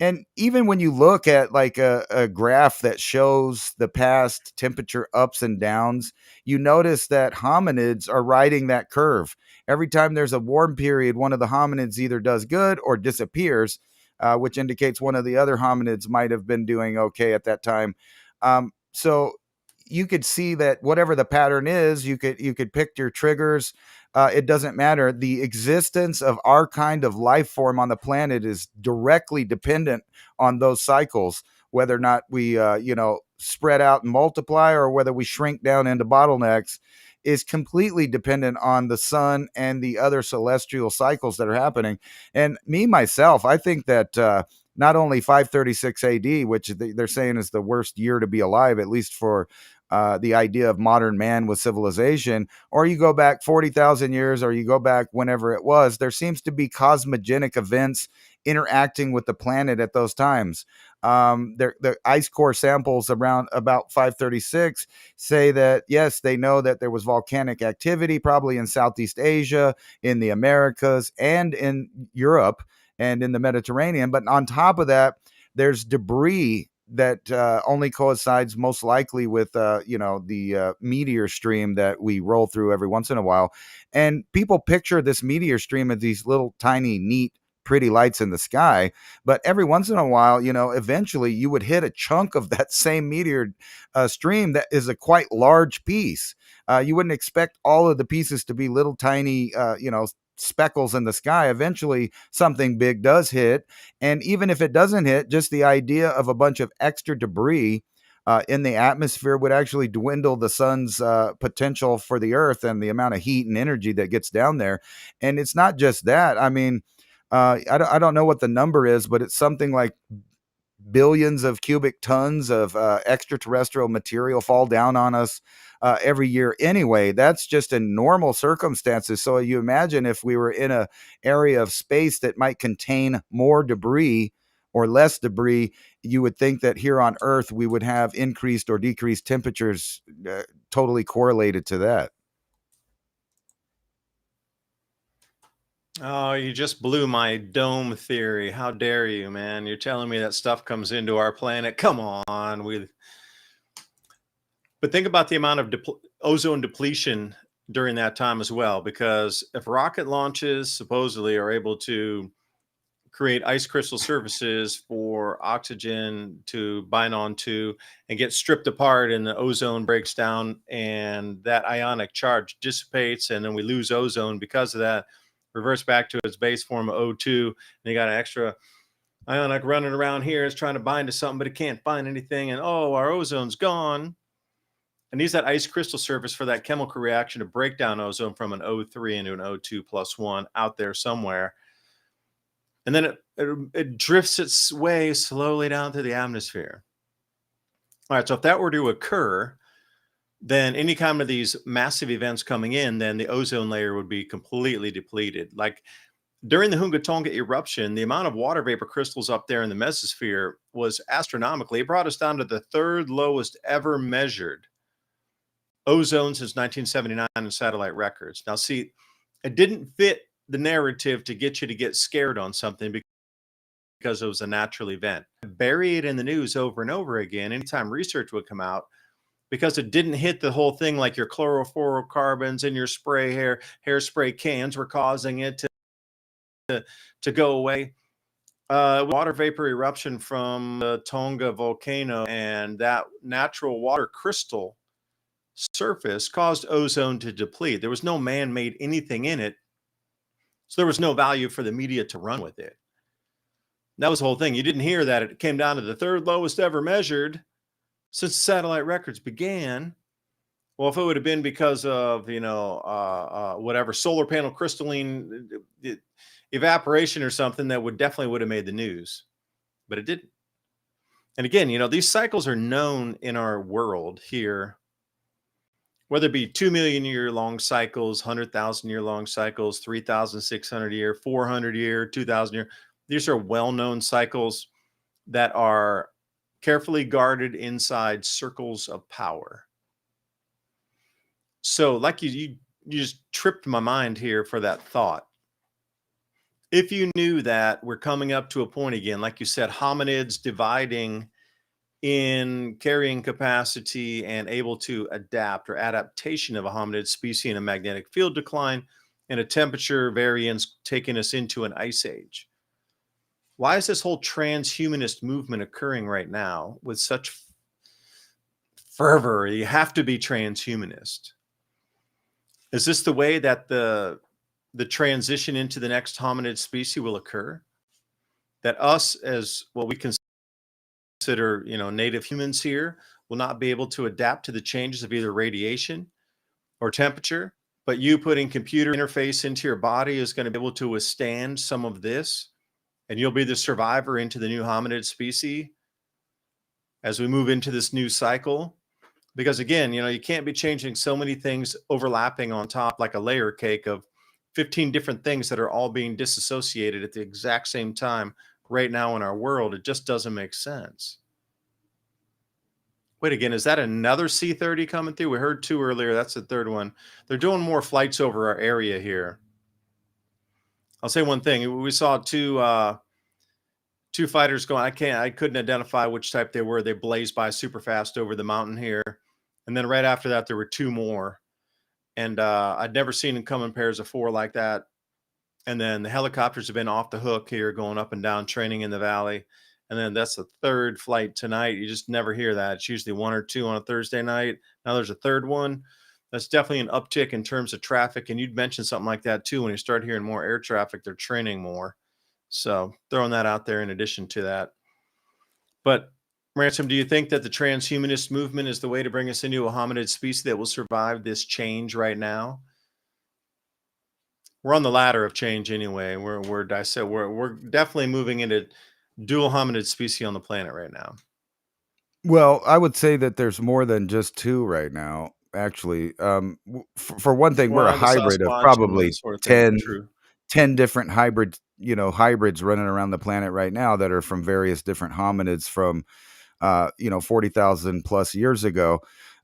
And even when you look at like a graph that shows the past temperature ups and downs, you notice that hominids are riding that curve. Every time there's a warm period, one of the hominids either does good or disappears, which indicates one of the other hominids might have been doing okay at that time. So you could see that whatever the pattern is, you could pick your triggers. It doesn't matter. The existence of our kind of life form on the planet is directly dependent on those cycles, whether or not we, spread out and multiply or whether we shrink down into bottlenecks is completely dependent on the sun and the other celestial cycles that are happening. And myself, I think that not only 536 AD, which they're saying is the worst year to be alive, at least for the idea of modern man with civilization, or you go back 40,000 years, or you go back whenever it was, there seems to be cosmogenic events interacting with the planet at those times. The ice core samples around about 536 say that, yes, they know that there was volcanic activity probably in Southeast Asia, in the Americas, and in Europe, and in the Mediterranean. But on top of that, there's debris that only coincides most likely with the meteor stream that we roll through every once in a while. And people picture this meteor stream as these little tiny neat pretty lights in the sky, but every once in a while, eventually you would hit a chunk of that same meteor stream that is a quite large piece. You wouldn't expect all of the pieces to be little tiny speckles in the sky. Eventually something big does hit, and even if it doesn't hit, just the idea of a bunch of extra debris in the atmosphere would actually dwindle the sun's potential for the earth and the amount of heat and energy that gets down there. And it's not just that. I mean, I don't know what the number is, but it's something like billions of cubic tons of extraterrestrial material fall down on us every year anyway. That's just in normal circumstances. So you imagine if we were in a area of space that might contain more debris or less debris, you would think that here on Earth we would have increased or decreased temperatures totally correlated to that. Oh, you just blew my dome theory. How dare you, man? You're telling me that stuff comes into our planet. Come on. But think about the amount of ozone depletion during that time as well, because if rocket launches supposedly are able to create ice crystal surfaces for oxygen to bind onto and get stripped apart, and the ozone breaks down and that ionic charge dissipates, and then we lose ozone because of that, reverse back to its base form of O2, and you got an extra ionic running around here. It's trying to bind to something, but it can't find anything, and oh, our ozone's gone. And needs that ice crystal surface for that chemical reaction to break down ozone from an O3 into an O2 plus 1 out there somewhere. And then it drifts its way slowly down through the atmosphere. All right, so if that were to occur, then any kind of these massive events coming in, then the ozone layer would be completely depleted. Like during the Hungatonga eruption, the amount of water vapor crystals up there in the mesosphere was astronomically. It brought us down to the third lowest ever measured ozone since 1979 in satellite records. Now, see, it didn't fit the narrative to get scared on something because it was a natural event. Bury it in the news over and over again anytime research would come out, because it didn't hit the whole thing like your chlorofluorocarbons in your spray hairspray cans were causing it to go away. Water vapor eruption from the Tonga volcano and that natural water crystal surface caused ozone to deplete. There was no man-made anything in it, so there was no value for the media to run with it. That was the whole thing. You didn't hear that it came down to the third lowest ever measured since satellite records began. Well, if it would have been because of, whatever, solar panel crystalline evaporation or something, that would have made the news, but it didn't. And again, these cycles are known in our world here, whether it be 2 million year long cycles, 100,000 year long cycles, 3,600 year, 400 year, 2,000 year. These are well-known cycles that are carefully guarded inside circles of power. So like you just tripped my mind here for that thought. If you knew that we're coming up to a point again, like you said, hominids dividing in carrying capacity and able to adapt, or adaptation of a hominid species in a magnetic field decline and a temperature variance taking us into an ice age. Why is this whole transhumanist movement occurring right now with such fervor? You have to be transhumanist. Is this the way that the transition into the next hominid species will occur? That us, as what we consider, native humans here, will not be able to adapt to the changes of either radiation or temperature, but you putting computer interface into your body is going to be able to withstand some of this, and you'll be the survivor into the new hominid species as we move into this new cycle. Because again, you can't be changing so many things overlapping on top like a layer cake of 15 different things that are all being disassociated at the exact same time right now in our world. It just doesn't make sense. Wait, again, is that another C-30 coming through? We heard 2 earlier. That's the third one. They're doing more flights over our area here. I'll say one thing. We saw 2 two fighters going. I couldn't identify which type they were. They blazed by super fast over the mountain here, and then right after that there were two more, and I'd never seen them come in pairs of four like that. And then the helicopters have been off the hook here, going up and down, training in the valley. And then that's the third flight tonight. You just never hear that. It's usually one or two on a Thursday night. Now there's a third one. That's definitely an uptick in terms of traffic. And you'd mentioned something like that too. When you start hearing more air traffic, they're training more. So throwing that out there in addition to that. But Ransom, do you think that the transhumanist movement is the way to bring us into a hominid species that will survive this change right now? We're on the ladder of change anyway. We're definitely moving into dual hominid species on the planet right now. Well, I would say that there's more than just two right now. Actually, for one thing, we're a Well, the hybrid of Sasquatch and probably that sort of thing. 10, True. 10 different hybrids running around the planet right now that are from various different hominids from 40,000 plus years ago.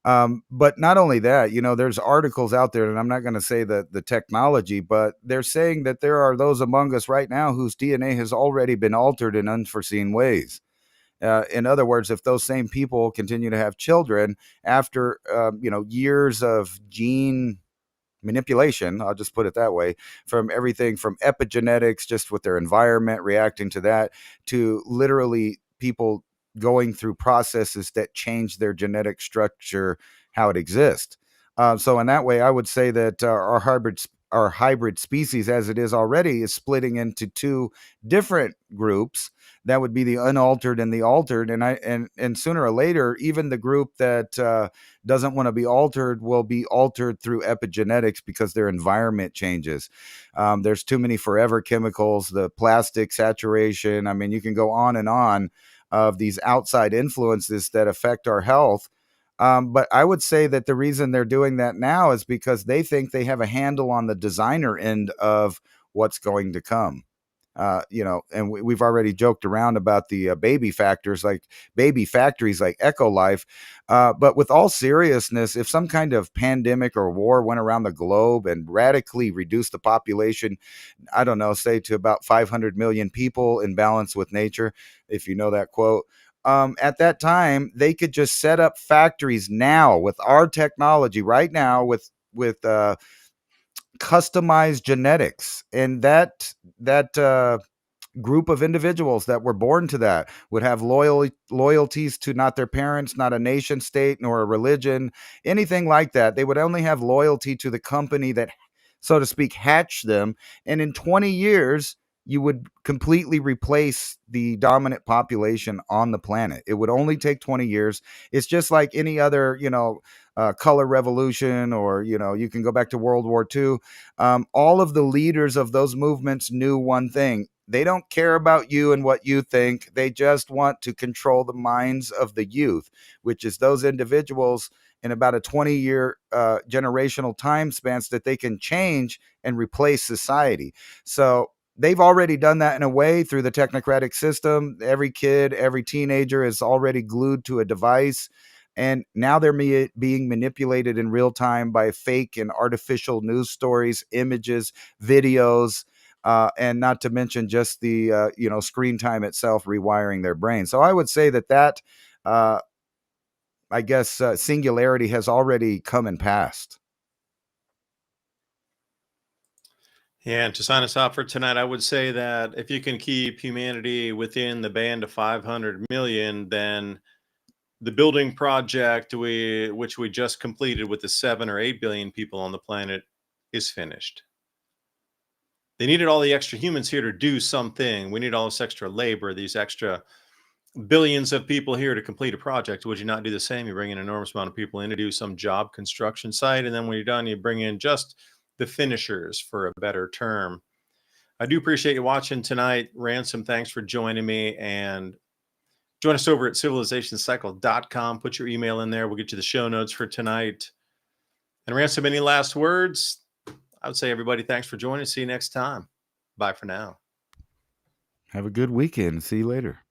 But not only that, there's articles out there, and I'm not going to say that the technology, but they're saying that there are those among us right now whose DNA has already been altered in unforeseen ways. In other words, if those same people continue to have children after, years of gene manipulation, I'll just put it that way, from everything from epigenetics, just with their environment reacting to that, to literally people going through processes that change their genetic structure, how it exists. So in that way, I would say that our hybrid species, as it is already, is splitting into two different groups. That would be the unaltered and the altered, and sooner or later, even the group that doesn't want to be altered will be altered through epigenetics because their environment changes. There's too many forever chemicals, the plastic saturation. I mean, you can go on of these outside influences that affect our health. But I would say that the reason they're doing that now is because they think they have a handle on the designer end of what's going to come. And we've already joked around about the baby factories like EcoLife. But with all seriousness, if some kind of pandemic or war went around the globe and radically reduced the population, I don't know, say to about 500 million people in balance with nature, if you know that quote, at that time, they could just set up factories now with our technology right now with customized genetics, and that group of individuals that were born to that would have loyalties to not their parents, not a nation state, nor a religion, anything like that. They would only have loyalty to the company that, so to speak, hatched them. And in 20 years, you would completely replace the dominant population on the planet. It would only take 20 years. It's just like any other, color revolution, or, you can go back to World War II. All of the leaders of those movements knew one thing. They don't care about you and what you think. They just want to control the minds of the youth, which is those individuals in about a 20-year generational time span that they can change and replace society. So they've already done that in a way through the technocratic system. Every kid, every teenager is already glued to a device. And now they're being manipulated in real time by fake and artificial news stories, images, videos, and not to mention just the screen time itself, rewiring their brain. So I would say that singularity has already come and passed. Yeah, and to sign us off for tonight, I would say that if you can keep humanity within the band of 500 million, then the building project which we just completed with the 7 or 8 billion people on the planet is finished. They needed all the extra humans here to do something. We need all this extra labor, these extra billions of people here to complete a project. Would you not do the same? You bring in an enormous amount of people in to do some job construction site, and then when you're done, you bring in just the finishers, for a better term. I do appreciate you watching tonight. Ransom, thanks for joining me, and join us over at civilizationcycle.com. Put your email in there. We'll get you the show notes for tonight. And Ransom, any last words? I would say, everybody, thanks for joining. See you next time. Bye for now. Have a good weekend. See you later.